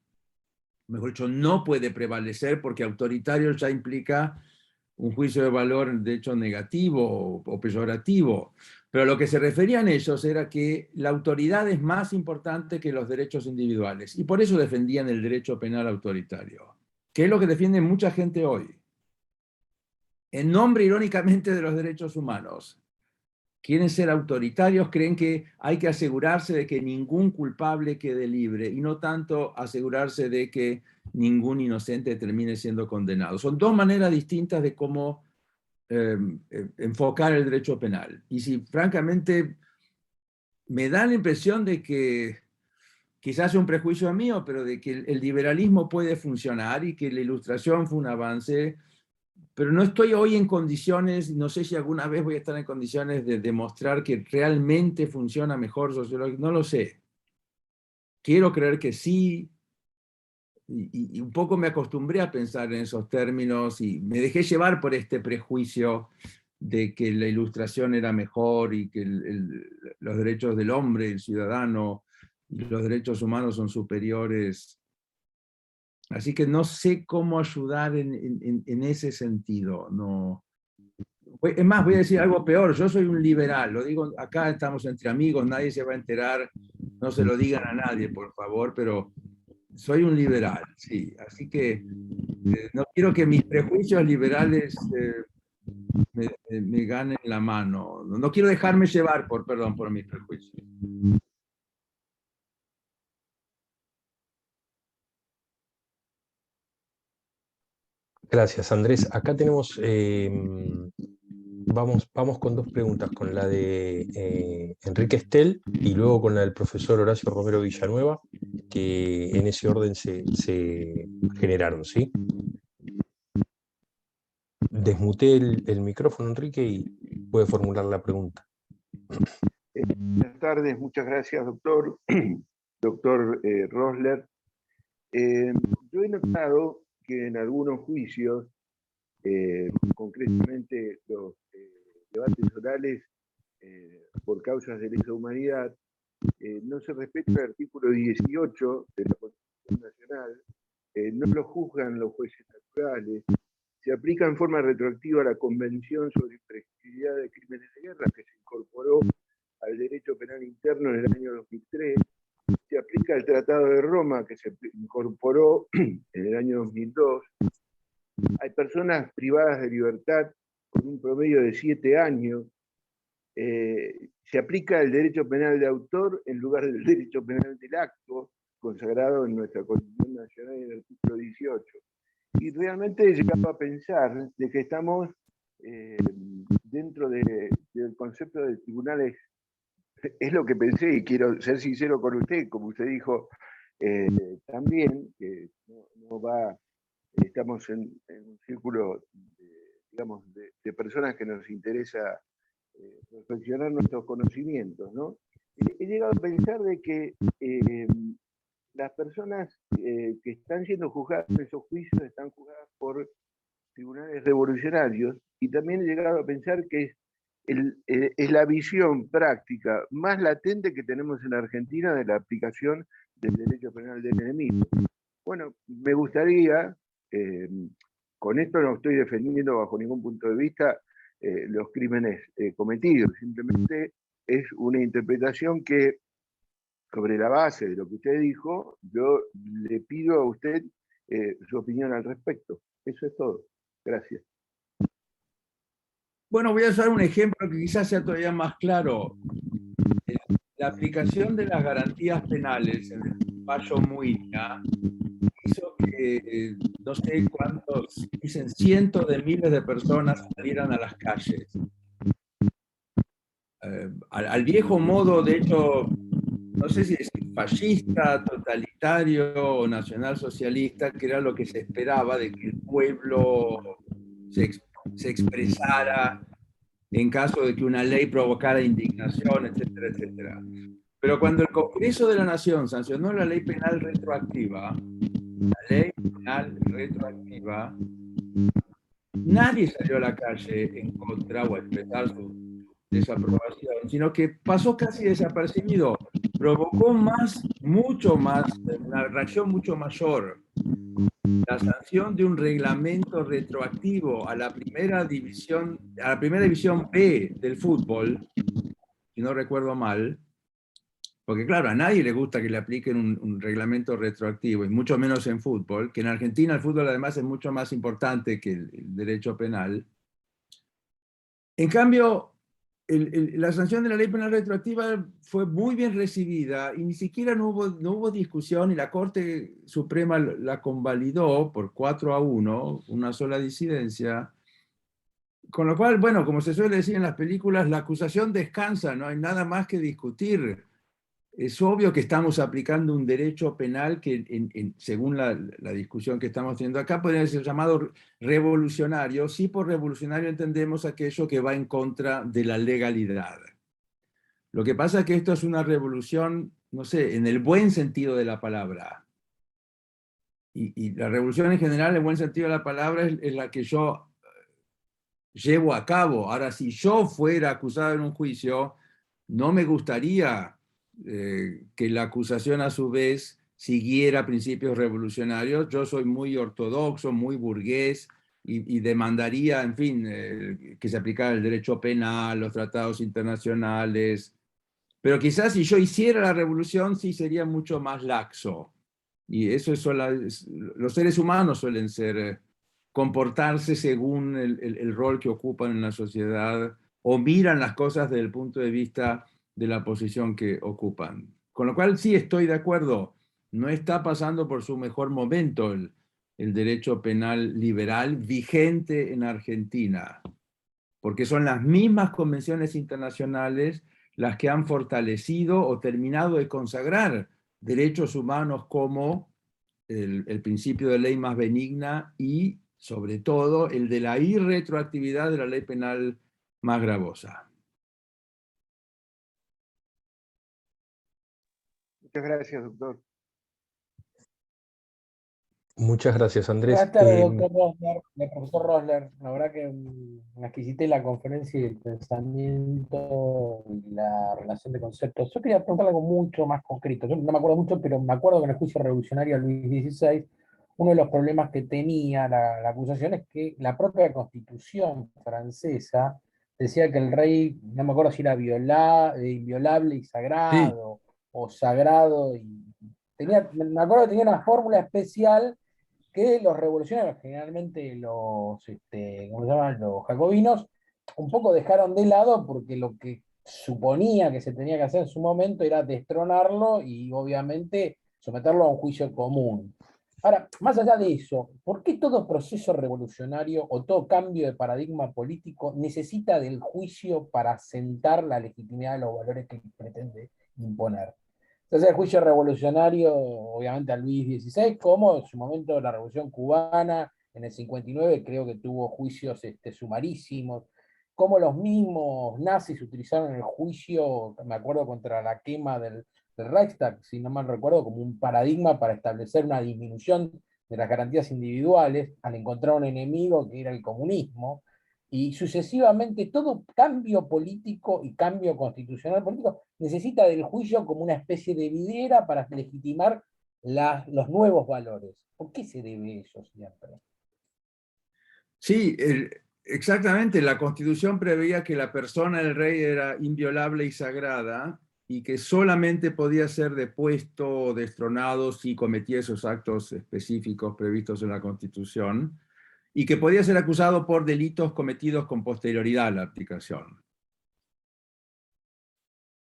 mejor dicho, no puede prevalecer, porque autoritario ya implica un juicio de valor, de hecho, negativo o peyorativo. Pero lo que se referían ellos era que la autoridad es más importante que los derechos individuales, y por eso defendían el derecho penal autoritario, que es lo que defiende mucha gente hoy, en nombre, irónicamente, de los derechos humanos. Quieren ser autoritarios, creen que hay que asegurarse de que ningún culpable quede libre, y no tanto asegurarse de que ningún inocente termine siendo condenado. Son dos maneras distintas de cómo enfocar el derecho penal. Y si, francamente, me da la impresión de que, quizás es un prejuicio mío, pero de que el liberalismo puede funcionar y que la Ilustración fue un avance, pero no estoy hoy en condiciones, no sé si alguna vez voy a estar en condiciones de demostrar que realmente funciona mejor sociología, no lo sé. Quiero creer que sí, y un poco me acostumbré a pensar en esos términos y me dejé llevar por este prejuicio de que la Ilustración era mejor y que los derechos del hombre, el ciudadano, los derechos humanos son superiores. Así que no sé cómo ayudar en ese sentido. No. Es más, voy a decir algo peor. Yo soy un liberal, lo digo, acá estamos entre amigos, nadie se va a enterar, no se lo digan a nadie, por favor, pero soy un liberal, sí. Así que no quiero que mis prejuicios liberales me ganen la mano. No quiero dejarme llevar por mis prejuicios. Gracias, Andrés. Acá tenemos, vamos con dos preguntas, con la de Enrique Estel y luego con la del profesor Horacio Romero Villanueva, que en ese orden se generaron, ¿sí? Desmuté el micrófono, Enrique, y puede formular la pregunta. Buenas tardes, muchas gracias, doctor. Doctor Rosler. Yo he notado que en algunos juicios, concretamente los debates orales por causas de lesa humanidad, no se respeta el artículo 18 de la Constitución Nacional, no lo juzgan los jueces naturales, se aplica en forma retroactiva la Convención sobre Imprescriptibilidad de Crímenes de Guerra, que se incorporó al derecho penal interno en el año 2003, se aplica el Tratado de Roma, que se incorporó en el año 2002, hay personas privadas de libertad con un promedio de 7 años, se aplica el derecho penal de autor en lugar del derecho penal del acto, consagrado en nuestra Constitución Nacional en el artículo 18. Y realmente he llegado a pensar de que estamos dentro del concepto de tribunales, es lo que pensé, y quiero ser sincero con usted, como usted dijo también, que no va, estamos en un círculo, digamos, de personas que nos interesa perfeccionar nuestros conocimientos, ¿no? He llegado a pensar de que las personas que están siendo juzgadas en esos juicios están juzgadas por tribunales revolucionarios, y también he llegado a pensar que es la visión práctica más latente que tenemos en Argentina de la aplicación del derecho penal del enemigo. Bueno, me gustaría, con esto no estoy defendiendo bajo ningún punto de vista los crímenes cometidos, simplemente es una interpretación que, sobre la base de lo que usted dijo, yo le pido a usted su opinión al respecto. Eso es todo. Gracias. Bueno, voy a usar un ejemplo que quizás sea todavía más claro. La aplicación de las garantías penales en el fallo Muina hizo que no sé cuántos, dicen cientos de miles de personas salieran a las calles. Al viejo modo, de hecho, no sé si es fascista, totalitario o nacionalsocialista, que era lo que se esperaba de que el pueblo se expresara en caso de que una ley provocara indignación, etcétera, etcétera. Pero cuando el Congreso de la Nación sancionó la ley penal retroactiva, nadie salió a la calle en contra o a expresar su desaprobación, sino que pasó casi desapercibido. Provocó mucho más, una reacción mucho mayor. La sanción de un reglamento retroactivo a la primera división B del fútbol, si no recuerdo mal, porque claro, a nadie le gusta que le apliquen un reglamento retroactivo, y mucho menos en fútbol, que en Argentina el fútbol además es mucho más importante que el derecho penal. En cambio, la sanción de la ley penal retroactiva fue muy bien recibida y ni siquiera no hubo discusión, y la Corte Suprema la convalidó por 4-1, una sola disidencia. Con lo cual, bueno, como se suele decir en las películas, la acusación descansa, no hay nada más que discutir. Es obvio que estamos aplicando un derecho penal que, según la discusión que estamos teniendo acá, podría ser llamado revolucionario. Sí, por revolucionario entendemos aquello que va en contra de la legalidad. Lo que pasa es que esto es una revolución, no sé, en el buen sentido de la palabra. Y la revolución en general, en el buen sentido de la palabra, es la que yo llevo a cabo. Ahora, si yo fuera acusado en un juicio, no me gustaría que la acusación a su vez siguiera principios revolucionarios. Yo soy muy ortodoxo, muy burgués, y demandaría, en fin, que se aplicara el derecho penal, los tratados internacionales. Pero quizás si yo hiciera la revolución, sí sería mucho más laxo. Y eso es los seres humanos suelen ser, comportarse según el rol que ocupan en la sociedad, o miran las cosas desde el punto de vista de la posición que ocupan. Con lo cual sí estoy de acuerdo, no está pasando por su mejor momento el derecho penal liberal vigente en Argentina, porque son las mismas convenciones internacionales las que han fortalecido o terminado de consagrar derechos humanos como el principio de ley más benigna y, sobre todo, el de la irretroactividad de la ley penal más gravosa. Muchas gracias, doctor. Muchas gracias, Andrés. Buenas tardes, doctor Rosler, profesor Rosler. La verdad que me exquisité la conferencia y el pensamiento y la relación de conceptos. Yo quería preguntarle algo mucho más concreto. Yo no me acuerdo mucho, pero me acuerdo que en el juicio revolucionario de Luis XVI, uno de los problemas que tenía la acusación es que la propia Constitución francesa decía que el rey, no me acuerdo si era inviolable y Sí, sagrado, o sagrado, y me acuerdo que tenía una fórmula especial que los revolucionarios, generalmente ¿cómo se llaman? Los jacobinos, un poco dejaron de lado porque lo que suponía que se tenía que hacer en su momento era destronarlo y obviamente someterlo a un juicio común. Ahora, más allá de eso, ¿por qué todo proceso revolucionario o todo cambio de paradigma político necesita del juicio para sentar la legitimidad de los valores que pretende imponer? Entonces el juicio revolucionario, obviamente a Luis XVI, como en su momento la Revolución Cubana, en el 59 creo que tuvo juicios sumarísimos, como los mismos nazis utilizaron el juicio, me acuerdo, contra la quema del Reichstag, si no mal recuerdo, como un paradigma para establecer una disminución de las garantías individuales al encontrar un enemigo que era el comunismo, y sucesivamente todo cambio político y cambio constitucional político necesita del juicio como una especie de vidriera para legitimar los nuevos valores. ¿Por qué se debe eso siempre? sí, exactamente. La Constitución preveía que la persona del rey era inviolable y sagrada y que solamente podía ser depuesto o destronado si cometía esos actos específicos previstos en la Constitución y que podía ser acusado por delitos cometidos con posterioridad a la abdicación.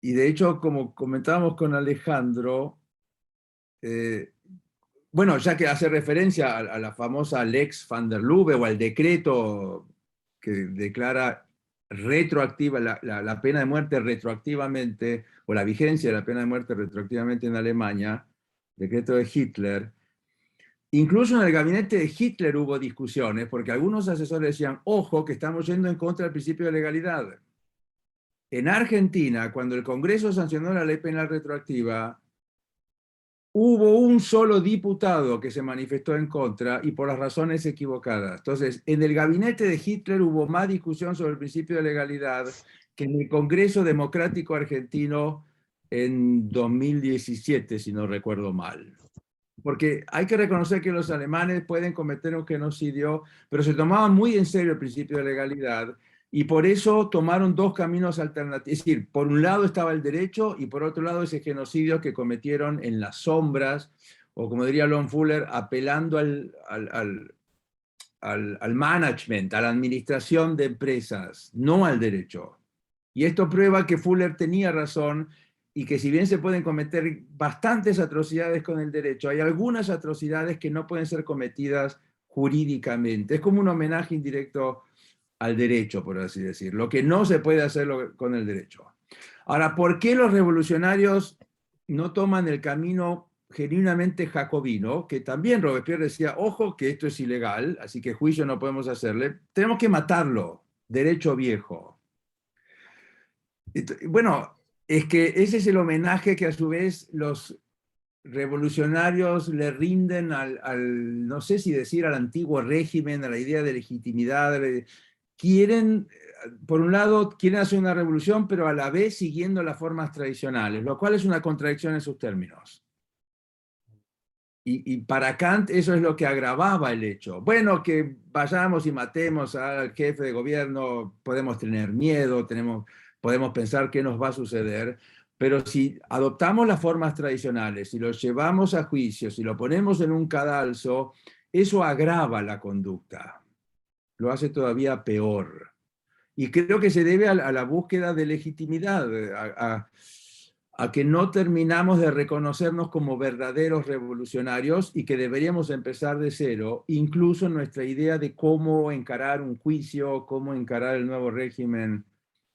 Y de hecho, como comentábamos con Alejandro, bueno, ya que hace referencia a la famosa Lex van der Lubbe o al decreto que declara retroactiva la pena de muerte retroactivamente, o la vigencia de la pena de muerte retroactivamente en Alemania, decreto de Hitler. Incluso en el gabinete de Hitler hubo discusiones, porque algunos asesores decían, ojo, que estamos yendo en contra del principio de legalidad. En Argentina, cuando el Congreso sancionó la ley penal retroactiva, hubo un solo diputado que se manifestó en contra y por las razones equivocadas. Entonces, en el gabinete de Hitler hubo más discusión sobre el principio de legalidad que en el Congreso Democrático Argentino en 2017, si no recuerdo mal. Porque hay que reconocer que los alemanes pueden cometer un genocidio, pero se tomaban muy en serio el principio de legalidad y por eso tomaron dos caminos alternativos. Es decir, por un lado estaba el derecho y por otro lado ese genocidio que cometieron en las sombras, o como diría Lon Fuller, apelando al management, a la administración de empresas, no al derecho. Y esto prueba que Fuller tenía razón y que si bien se pueden cometer bastantes atrocidades con el derecho, hay algunas atrocidades que no pueden ser cometidas jurídicamente. Es como un homenaje indirecto al derecho, por así decir, lo que no se puede hacer con el derecho. Ahora, ¿por qué los revolucionarios no toman el camino genuinamente jacobino? Que también Robespierre decía, ojo que esto es ilegal, así que juicio no podemos hacerle, tenemos que matarlo, derecho viejo. Bueno, es que ese es el homenaje que a su vez los revolucionarios le rinden no sé si decir al antiguo régimen, a la idea de legitimidad. Quieren, por un lado, quieren hacer una revolución, pero a la vez siguiendo las formas tradicionales, lo cual es una contradicción en sus términos. Y para Kant eso es lo que agravaba el hecho. Bueno, que vayamos y matemos al jefe de gobierno, podemos tener miedo, podemos pensar qué nos va a suceder, pero si adoptamos las formas tradicionales, si los llevamos a juicio, si lo ponemos en un cadalso, eso agrava la conducta, lo hace todavía peor. Y creo que se debe a la búsqueda de legitimidad, a que no terminamos de reconocernos como verdaderos revolucionarios y que deberíamos empezar de cero, incluso en nuestra idea de cómo encarar un juicio, cómo encarar el nuevo régimen.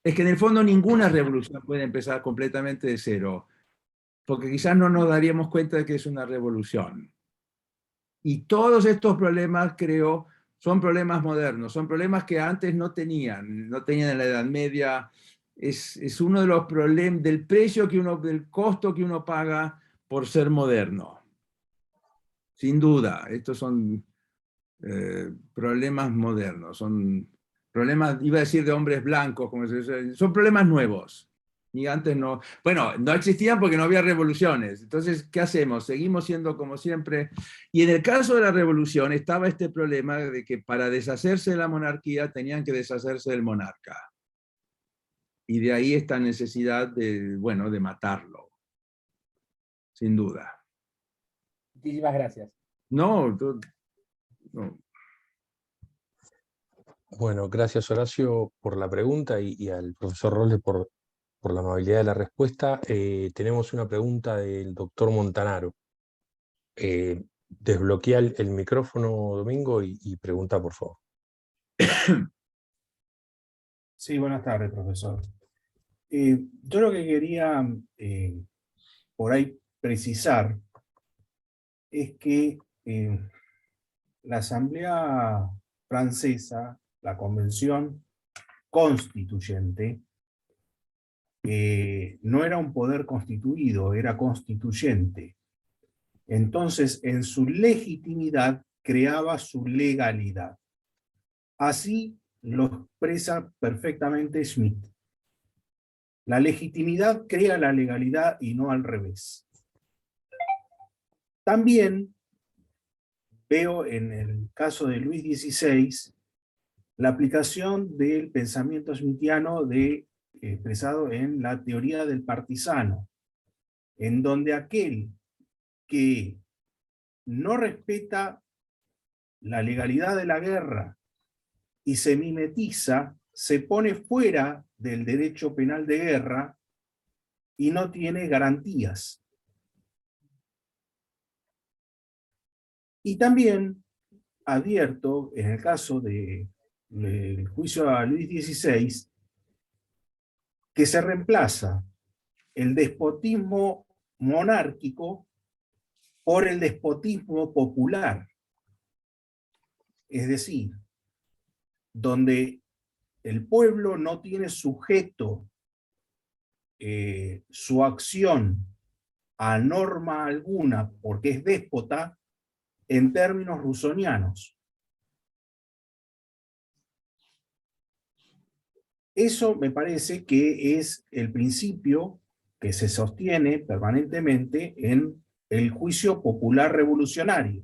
Es que en el fondo ninguna revolución puede empezar completamente de cero, porque quizás no nos daríamos cuenta de que es una revolución. Y todos estos problemas, creo, son problemas modernos, son problemas que antes no tenían en la Edad Media. Es uno de los problemas del precio del costo que uno paga por ser moderno. sin duda. Estos son problemas modernos, son problemas, iba a decir de hombres blancos, como son problemas nuevos. Y antes no, bueno, no existían porque no había revoluciones. Entonces, ¿qué hacemos? Seguimos siendo como siempre. Y en el caso de la revolución estaba este problema de que para deshacerse de la monarquía tenían que deshacerse del monarca. Y de ahí esta necesidad de, bueno, de matarlo. Sin duda. Muchísimas gracias. No. Bueno, gracias Horacio por la pregunta y al profesor Robles por la amabilidad de la respuesta. Tenemos una pregunta del doctor Montanaro. Desbloquea el micrófono, Domingo, y pregunta, por favor. Sí, buenas tardes, profesor. Yo lo que quería por ahí precisar es que la Asamblea Francesa, la Convención Constituyente, no era un poder constituido, era constituyente. Entonces, en su legitimidad creaba su legalidad. Así lo expresa perfectamente Schmitt. La legitimidad crea la legalidad y no al revés. También veo en el caso de Luis XVI la aplicación del pensamiento schmittiano expresado en la teoría del partisano, en donde aquel que no respeta la legalidad de la guerra y se mimetiza, se pone fuera del derecho penal de guerra y no tiene garantías. Y también advierto, en el caso del juicio a Luis XVI, que se reemplaza el despotismo monárquico por el despotismo popular. Es decir, donde el pueblo no tiene sujeto su acción a norma alguna porque es déspota en términos rusonianos. Eso me parece que es el principio que se sostiene permanentemente en el juicio popular revolucionario,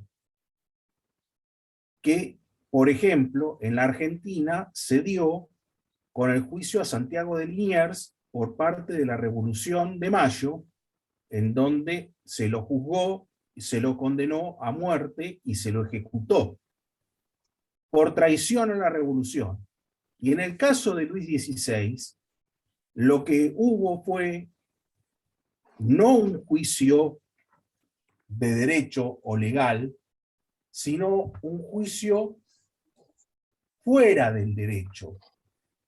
que, por ejemplo, en la Argentina se dio con el juicio a Santiago de Liniers por parte de la Revolución de Mayo, en donde se lo juzgó, se lo condenó a muerte y se lo ejecutó por traición a la revolución. Y en el caso de Luis XVI, lo que hubo fue no un juicio de derecho o legal, sino un juicio fuera del derecho,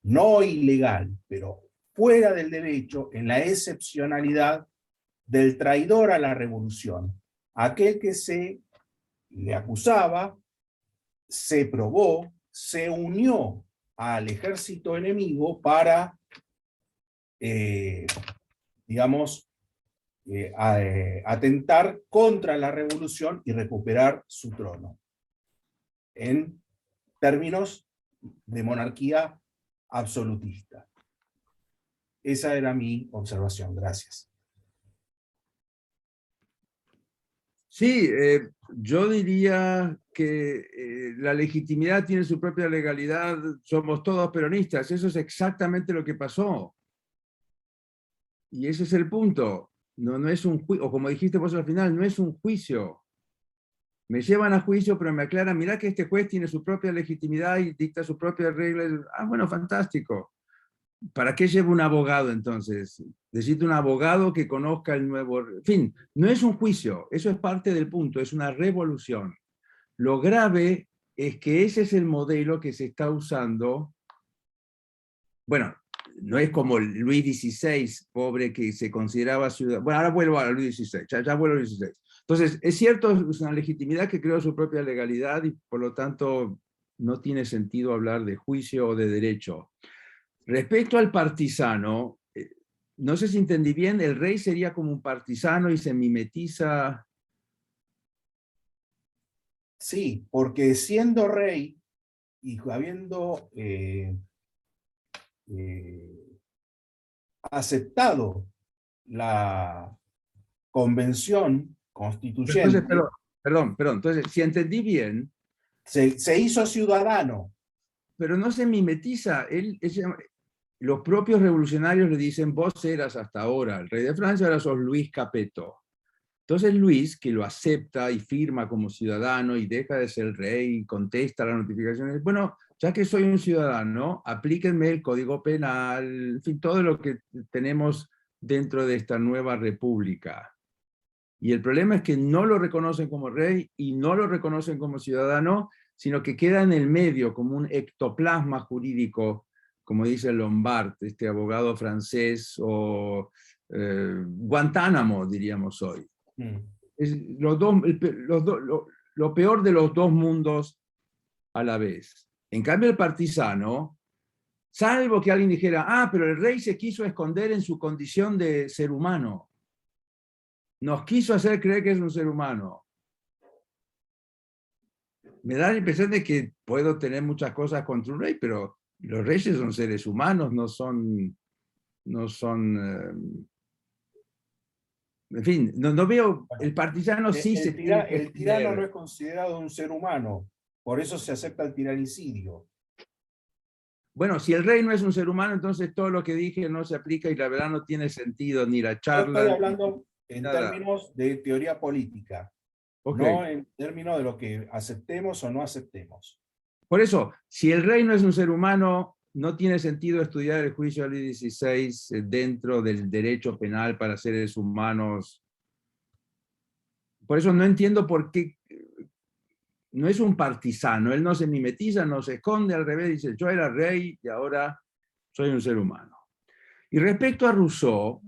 no ilegal, pero fuera del derecho, en la excepcionalidad del traidor a la revolución, aquel que se le acusaba, se probó, se unió al ejército enemigo para, atentar contra la revolución y recuperar su trono, en términos de monarquía absolutista. Esa era mi observación. Gracias. Sí, yo diría que la legitimidad tiene su propia legalidad, somos todos peronistas, eso es exactamente lo que pasó. Y ese es el punto. No es un juicio, o como dijiste vos al final, no es un juicio. Me llevan a juicio, pero me aclaran, mirá que este juez tiene su propia legitimidad y dicta sus propias reglas. Ah, bueno, fantástico. ¿Para qué llevo un abogado entonces? Necesito un abogado que conozca el nuevo... En fin, no es un juicio, eso es parte del punto, es una revolución. Lo grave es que ese es el modelo que se está usando. Bueno, no es como Luis XVI, pobre, que se consideraba ciudadano. Bueno, ahora vuelvo a Luis XVI, ya vuelvo a Luis XVI. Entonces, es cierto, es una legitimidad que creó su propia legalidad y por lo tanto no tiene sentido hablar de juicio o de derecho. Respecto al partisano, no sé si entendí bien, el rey sería como un partisano y se mimetiza. Sí, porque siendo rey y habiendo aceptado la convención Entonces, constituyente, perdón, entonces, si entendí bien, se hizo ciudadano. pero no se mimetiza, los propios revolucionarios le dicen, vos eras hasta ahora el rey de Francia, ahora sos Luis Capeto. Entonces Luis, que lo acepta y firma como ciudadano y deja de ser rey y contesta las notificaciones, bueno, ya que soy un ciudadano, aplíquenme el Código Penal, en fin, todo lo que tenemos dentro de esta nueva república. Y el problema es que no lo reconocen como rey y no lo reconocen como ciudadano, sino que queda en el medio como un ectoplasma jurídico, como dice Lombard, este abogado francés, o Guantánamo, diríamos hoy. Es lo peor de los dos mundos a la vez. En cambio, el partisano, salvo que alguien dijera, ah, pero el rey se quiso esconder en su condición de ser humano. Nos quiso hacer creer que es un ser humano. Me da la impresión de que puedo tener muchas cosas contra un rey, pero los reyes son seres humanos, no son en fin, no veo, el partisano sí se tiene que El tirano no esconder. es considerado un ser humano, por eso se acepta el tiranicidio. Bueno, si el rey no es un ser humano, entonces todo lo que dije no se aplica y la verdad no tiene sentido, ni la Yo charla. estoy hablando en nada. términos de teoría política, Okay. no en términos de lo que aceptemos o no aceptemos. Por eso, si el rey no es un ser humano, no tiene sentido estudiar el juicio de Luis XVI dentro del derecho penal para seres humanos. Por eso no entiendo por qué. No es un partisano, él no se mimetiza, no se esconde, al revés, dice, yo era rey y ahora soy un ser humano. Y respecto a Rousseau,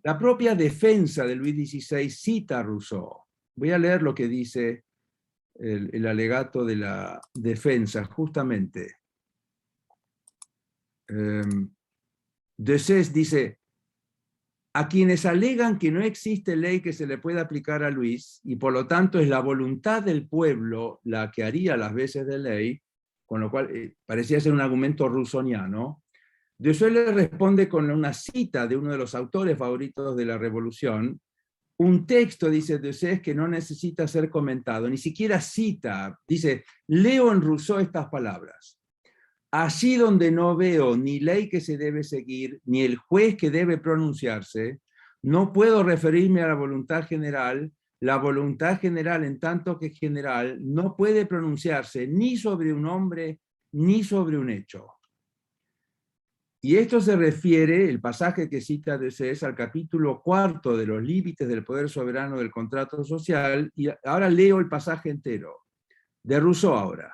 la propia defensa de Luis XVI cita a Rousseau. Voy a leer lo que dice el alegato de la defensa, justamente. Dessès dice, a quienes alegan que no existe ley que se le pueda aplicar a Luis, y por lo tanto es la voluntad del pueblo la que haría las veces de ley, con lo cual parecía ser un argumento rousseauiano, Dessès le responde con una cita de uno de los autores favoritos de la Revolución, un texto, dice Dessès, que no necesita ser comentado, ni siquiera cita, dice, leo en Rousseau estas palabras. Allí donde no veo ni ley que se debe seguir, ni el juez que debe pronunciarse, no puedo referirme a la voluntad general. La voluntad general, en tanto que general, no puede pronunciarse ni sobre un hombre ni sobre un hecho. Y esto se refiere, el pasaje que cita Dessès, al capítulo 4 de los límites del poder soberano del contrato social, y ahora leo el pasaje entero, de Rousseau ahora.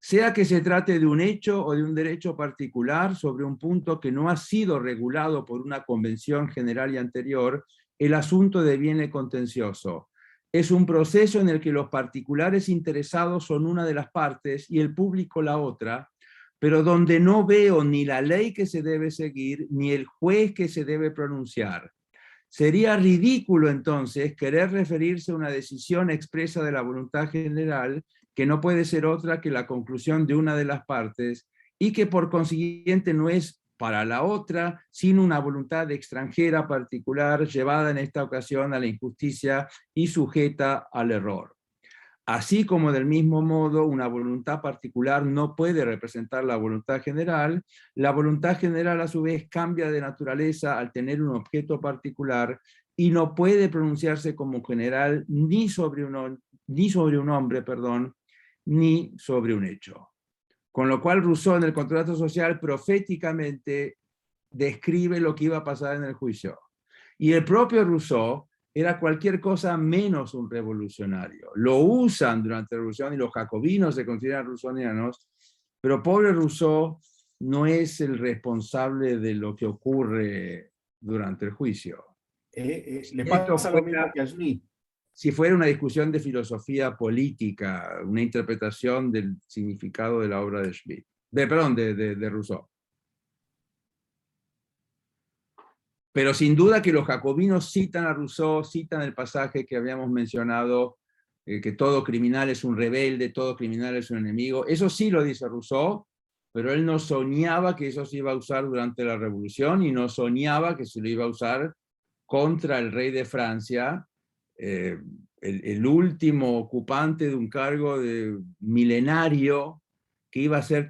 Sea que se trate de un hecho o de un derecho particular sobre un punto que no ha sido regulado por una convención general y anterior, el asunto deviene contencioso. Es un proceso en el que los particulares interesados son una de las partes y el público la otra, pero donde no veo ni la ley que se debe seguir, ni el juez que se debe pronunciar. Sería ridículo entonces querer referirse a una decisión expresa de la voluntad general que no puede ser otra que la conclusión de una de las partes y que por consiguiente no es para la otra, sino una voluntad extranjera particular llevada en esta ocasión a la injusticia y sujeta al error. Así como del mismo modo una voluntad particular no puede representar la voluntad general a su vez cambia de naturaleza al tener un objeto particular y no puede pronunciarse como general ni sobre un hombre, ni sobre un hecho. Con lo cual Rousseau en el contrato social proféticamente describe lo que iba a pasar en el juicio. Y el propio Rousseau era cualquier cosa menos un revolucionario. Lo usan durante la revolución y los jacobinos se consideran rousseauianos, pero pobre Rousseau no es el responsable de lo que ocurre durante el juicio. Le pasa lo mismo que a Smith. Si fuera una discusión de filosofía política, una interpretación del significado de la obra de Schmitt, de Rousseau. Pero sin duda que los jacobinos citan a Rousseau, citan el pasaje que habíamos mencionado que todo criminal es un rebelde, todo criminal es un enemigo. Eso sí lo dice Rousseau, pero él no soñaba que eso se iba a usar durante la Revolución y no soñaba que se lo iba a usar contra el rey de Francia, el último ocupante de un cargo milenario que iba a ser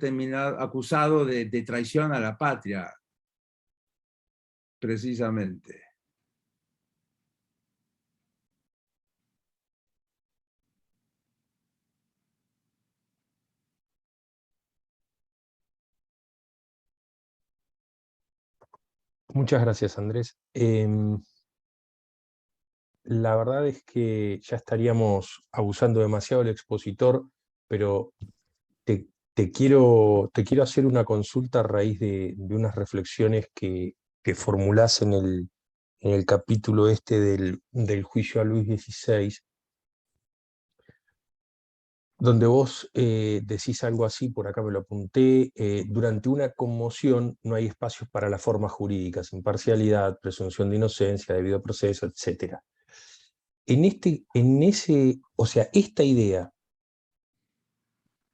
acusado de traición a la patria, precisamente. Muchas gracias, Andrés. La verdad es que ya estaríamos abusando demasiado del expositor, pero te quiero hacer una consulta a raíz de unas reflexiones que formulás en el capítulo este del juicio a Luis XVI, donde vos decís algo así, por acá me lo apunté: durante una conmoción no hay espacios para las formas jurídicas, imparcialidad, presunción de inocencia, debido proceso, etc. O sea, esta idea,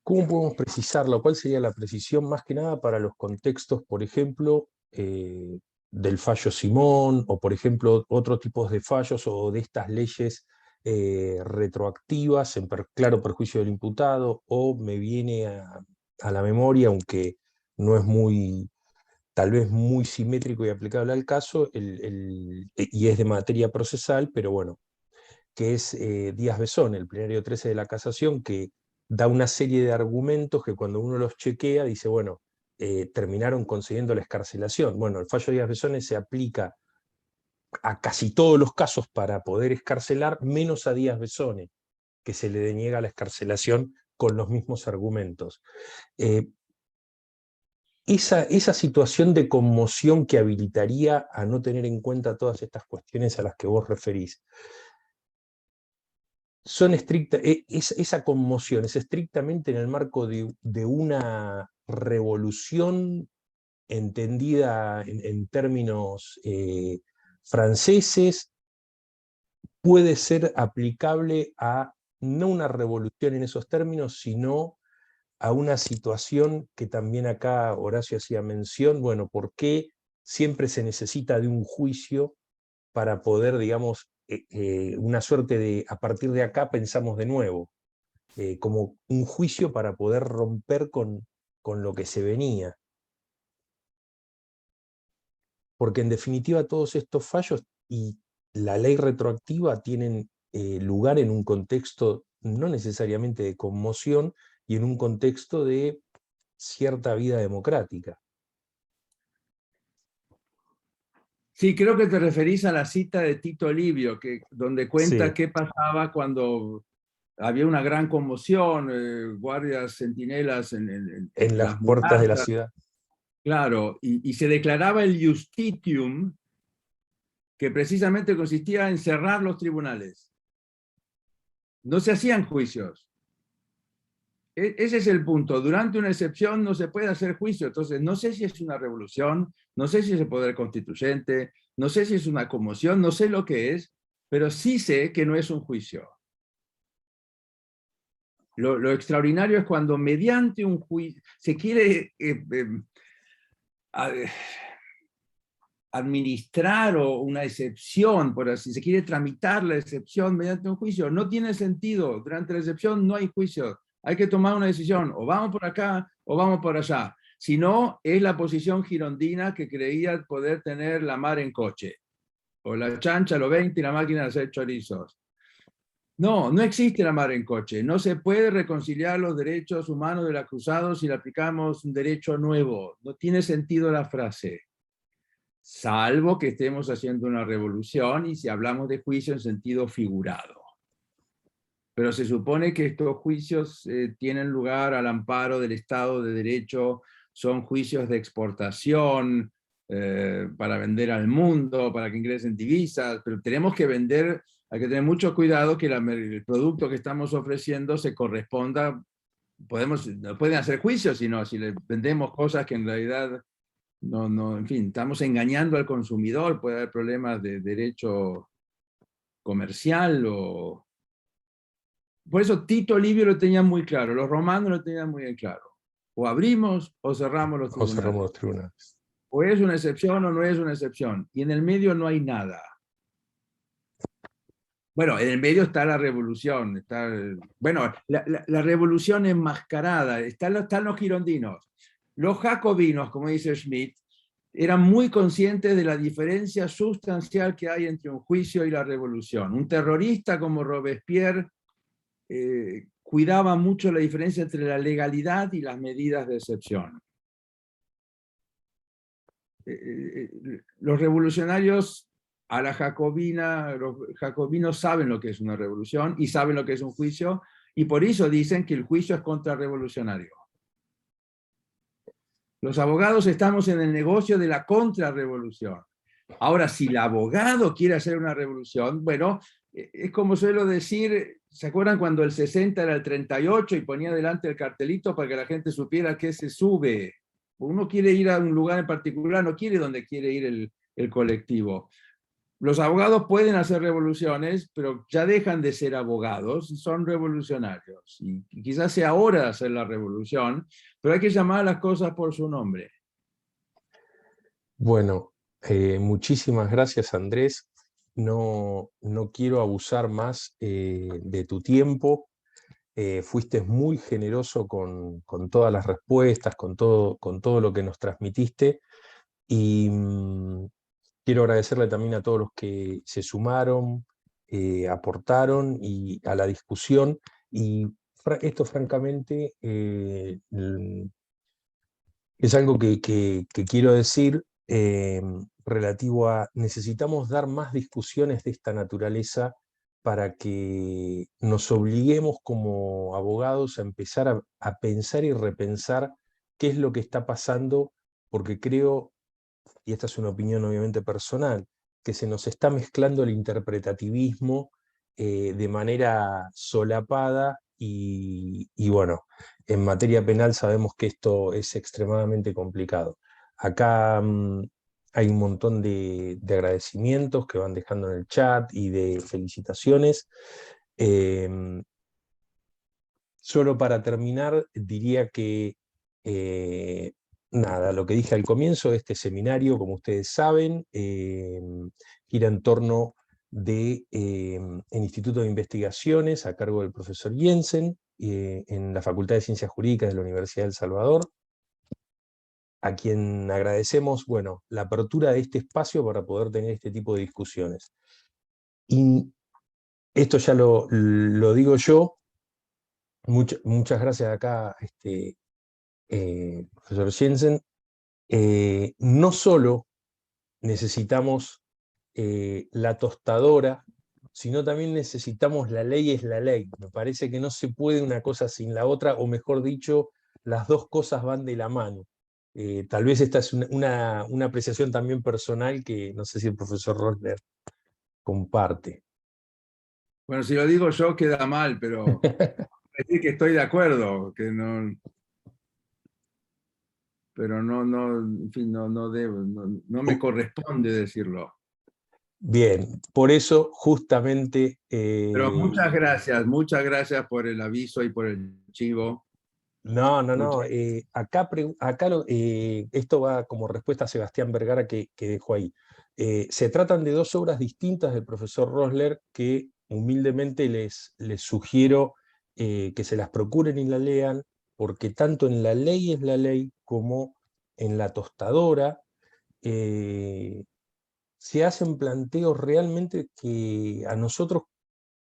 ¿cómo podemos precisarla? ¿Cuál sería la precisión más que nada para los contextos, por ejemplo, del fallo Simón, o por ejemplo otros tipos de fallos o de estas leyes retroactivas en claro perjuicio del imputado? O me viene a la memoria, aunque no es tal vez muy simétrico y aplicable al caso, y es de materia procesal, pero bueno, que es Díaz Besón, el plenario 13 de la Casación, que da una serie de argumentos que cuando uno los chequea dice, bueno, terminaron concediendo la excarcelación. Bueno, el fallo de Díaz Besón se aplica a casi todos los casos para poder excarcelar, menos a Díaz Besone, que se le deniega la excarcelación con los mismos argumentos. Esa situación de conmoción que habilitaría a no tener en cuenta todas estas cuestiones a las que vos referís, esa conmoción es estrictamente en el marco de una revolución entendida en términos franceses. Puede ser aplicable a no una revolución en esos términos, sino a una situación que también acá Horacio hacía mención: bueno, ¿por qué siempre se necesita de un juicio para poder, digamos, una suerte de, a partir de acá pensamos de nuevo, como un juicio para poder romper con lo que se venía? Porque en definitiva todos estos fallos y la ley retroactiva tienen lugar en un contexto no necesariamente de conmoción, y en un contexto de cierta vida democrática. Sí, creo que te referís a la cita de Tito Livio, donde cuenta Sí. qué pasaba cuando había una gran conmoción, guardias, centinelas En las las puertas de la murallas, ciudad. claro, y se declaraba el justitium, que precisamente consistía en cerrar los tribunales. No se hacían juicios. Ese es el punto. Durante una excepción no se puede hacer juicio. Entonces, no sé si es una revolución, no sé si es el poder constituyente, no sé si es una conmoción, no sé lo que es, pero sí sé que no es un juicio. Lo extraordinario es cuando mediante un juicio se quiere administrar una excepción, por así se quiere tramitar la excepción mediante un juicio. No tiene sentido. Durante la excepción no hay juicio. Hay que tomar una decisión, o vamos por acá o vamos por allá. Si no, es la posición girondina que creía poder tener la mar en coche, o la chancha lo 20 y la máquina de hacer chorizos. No, no existe la mar en coche. No se puede reconciliar los derechos humanos del acusado si le aplicamos un derecho nuevo. No tiene sentido la frase. Salvo que estemos haciendo una revolución y si hablamos de juicio en sentido figurado. Pero se supone que estos juicios tienen lugar al amparo del Estado de Derecho, son juicios de exportación para vender al mundo, para que ingresen divisas, pero tenemos que vender, hay que tener mucho cuidado que el producto que estamos ofreciendo se corresponda. No pueden hacer juicios, sino si le vendemos cosas que en realidad no, en fin, estamos engañando al consumidor, puede haber problemas de derecho comercial por eso Tito Livio lo tenía muy claro, los romanos lo tenían muy claro. O abrimos o cerramos los O tribunales. cerramos los tribunales. O es una excepción o no es una excepción. Y en el medio no hay nada. Bueno, en el medio está la revolución. Está, bueno, la revolución enmascarada. Están los girondinos. Los jacobinos, como dice Schmitt, eran muy conscientes de la diferencia sustancial que hay entre un juicio y la revolución. Un terrorista como Robespierre cuidaba mucho la diferencia entre la legalidad y las medidas de excepción. Los revolucionarios a la jacobina, los jacobinos saben lo que es una revolución y saben lo que es un juicio, y por eso dicen que el juicio es contrarrevolucionario. Los abogados estamos en el negocio de la contrarrevolución. Ahora, si el abogado quiere hacer una revolución, bueno, es como suelo decir, ¿se acuerdan cuando el 60 era el 38 y ponía delante el cartelito para que la gente supiera que se sube? Uno quiere ir a un lugar en particular, no quiere donde quiere ir el colectivo. Los abogados pueden hacer revoluciones, pero ya dejan de ser abogados, son revolucionarios. Y quizás sea hora de hacer la revolución, pero hay que llamar a las cosas por su nombre. Bueno, muchísimas gracias, Andrés. No quiero abusar más de tu tiempo. Fuiste muy generoso con todas las respuestas, con todo lo que nos transmitiste. Y quiero agradecerle también a todos los que se sumaron, aportaron y a la discusión. Y esto, francamente, es algo que quiero decir relativo a necesitamos dar más discusiones de esta naturaleza para que nos obliguemos como abogados a empezar a pensar y repensar qué es lo que está pasando, porque creo, y esta es una opinión obviamente personal, que se nos está mezclando el interpretativismo de manera solapada y bueno, en materia penal sabemos que esto es extremadamente complicado. Acá hay un montón de agradecimientos que van dejando en el chat y de felicitaciones. Solo para terminar, diría que nada, lo que dije al comienzo de este seminario, como ustedes saben, gira en torno del Instituto de Investigaciones a cargo del profesor Jensen, en la Facultad de Ciencias Jurídicas de la Universidad de El Salvador, a quien agradecemos, bueno, la apertura de este espacio para poder tener este tipo de discusiones. Y esto ya lo digo yo. Muchas gracias acá, profesor Jensen. No solo necesitamos la tostadora, sino también necesitamos la ley es la ley. Me parece que no se puede una cosa sin la otra, o mejor dicho, las dos cosas van de la mano. Tal vez esta es una apreciación también personal que no sé si el profesor Rosler comparte. Bueno, si lo digo yo queda mal, pero decir que estoy de acuerdo, que no, pero no, en fin, no debo, no me corresponde decirlo. Bien, por eso justamente... Pero muchas gracias por el aviso y por el chivo. No. Acá esto va como respuesta a Sebastián Vergara que dejó ahí. Se tratan de dos obras distintas del profesor Rosler que humildemente les sugiero que se las procuren y la lean, porque tanto en La ley es la ley como en La tostadora se hacen planteos realmente que a nosotros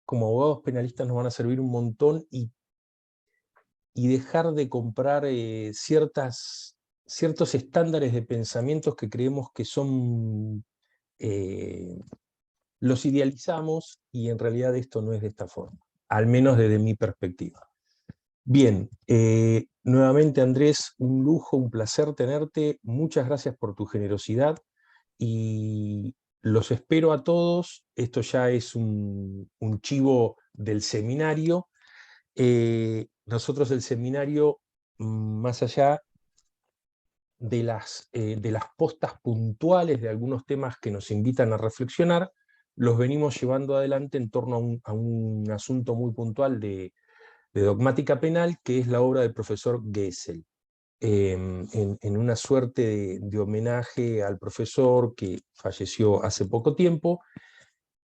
como abogados penalistas nos van a servir un montón y dejar de comprar ciertos estándares de pensamientos que creemos que son, los idealizamos y en realidad esto no es de esta forma, al menos desde mi perspectiva. Bien, nuevamente Andrés, un lujo, un placer tenerte, muchas gracias por tu generosidad y los espero a todos. Esto ya es un chivo del seminario. Nosotros el seminario, más allá de las postas puntuales de algunos temas que nos invitan a reflexionar, los venimos llevando adelante en torno a un asunto muy puntual de dogmática penal, que es la obra del profesor Gesell. En una suerte de homenaje al profesor que falleció hace poco tiempo,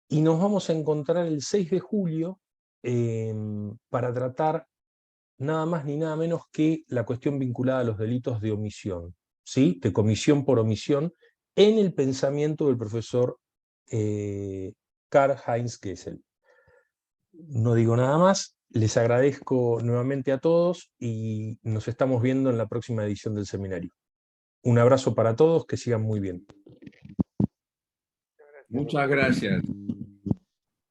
y nos vamos a encontrar el 6 de julio para tratar nada más ni nada menos que la cuestión vinculada a los delitos de omisión, ¿sí? De comisión por omisión, en el pensamiento del profesor Karl-Heinz Gesell. No digo nada más, les agradezco nuevamente a todos y nos estamos viendo en la próxima edición del seminario. Un abrazo para todos, que sigan muy bien. Muchas gracias.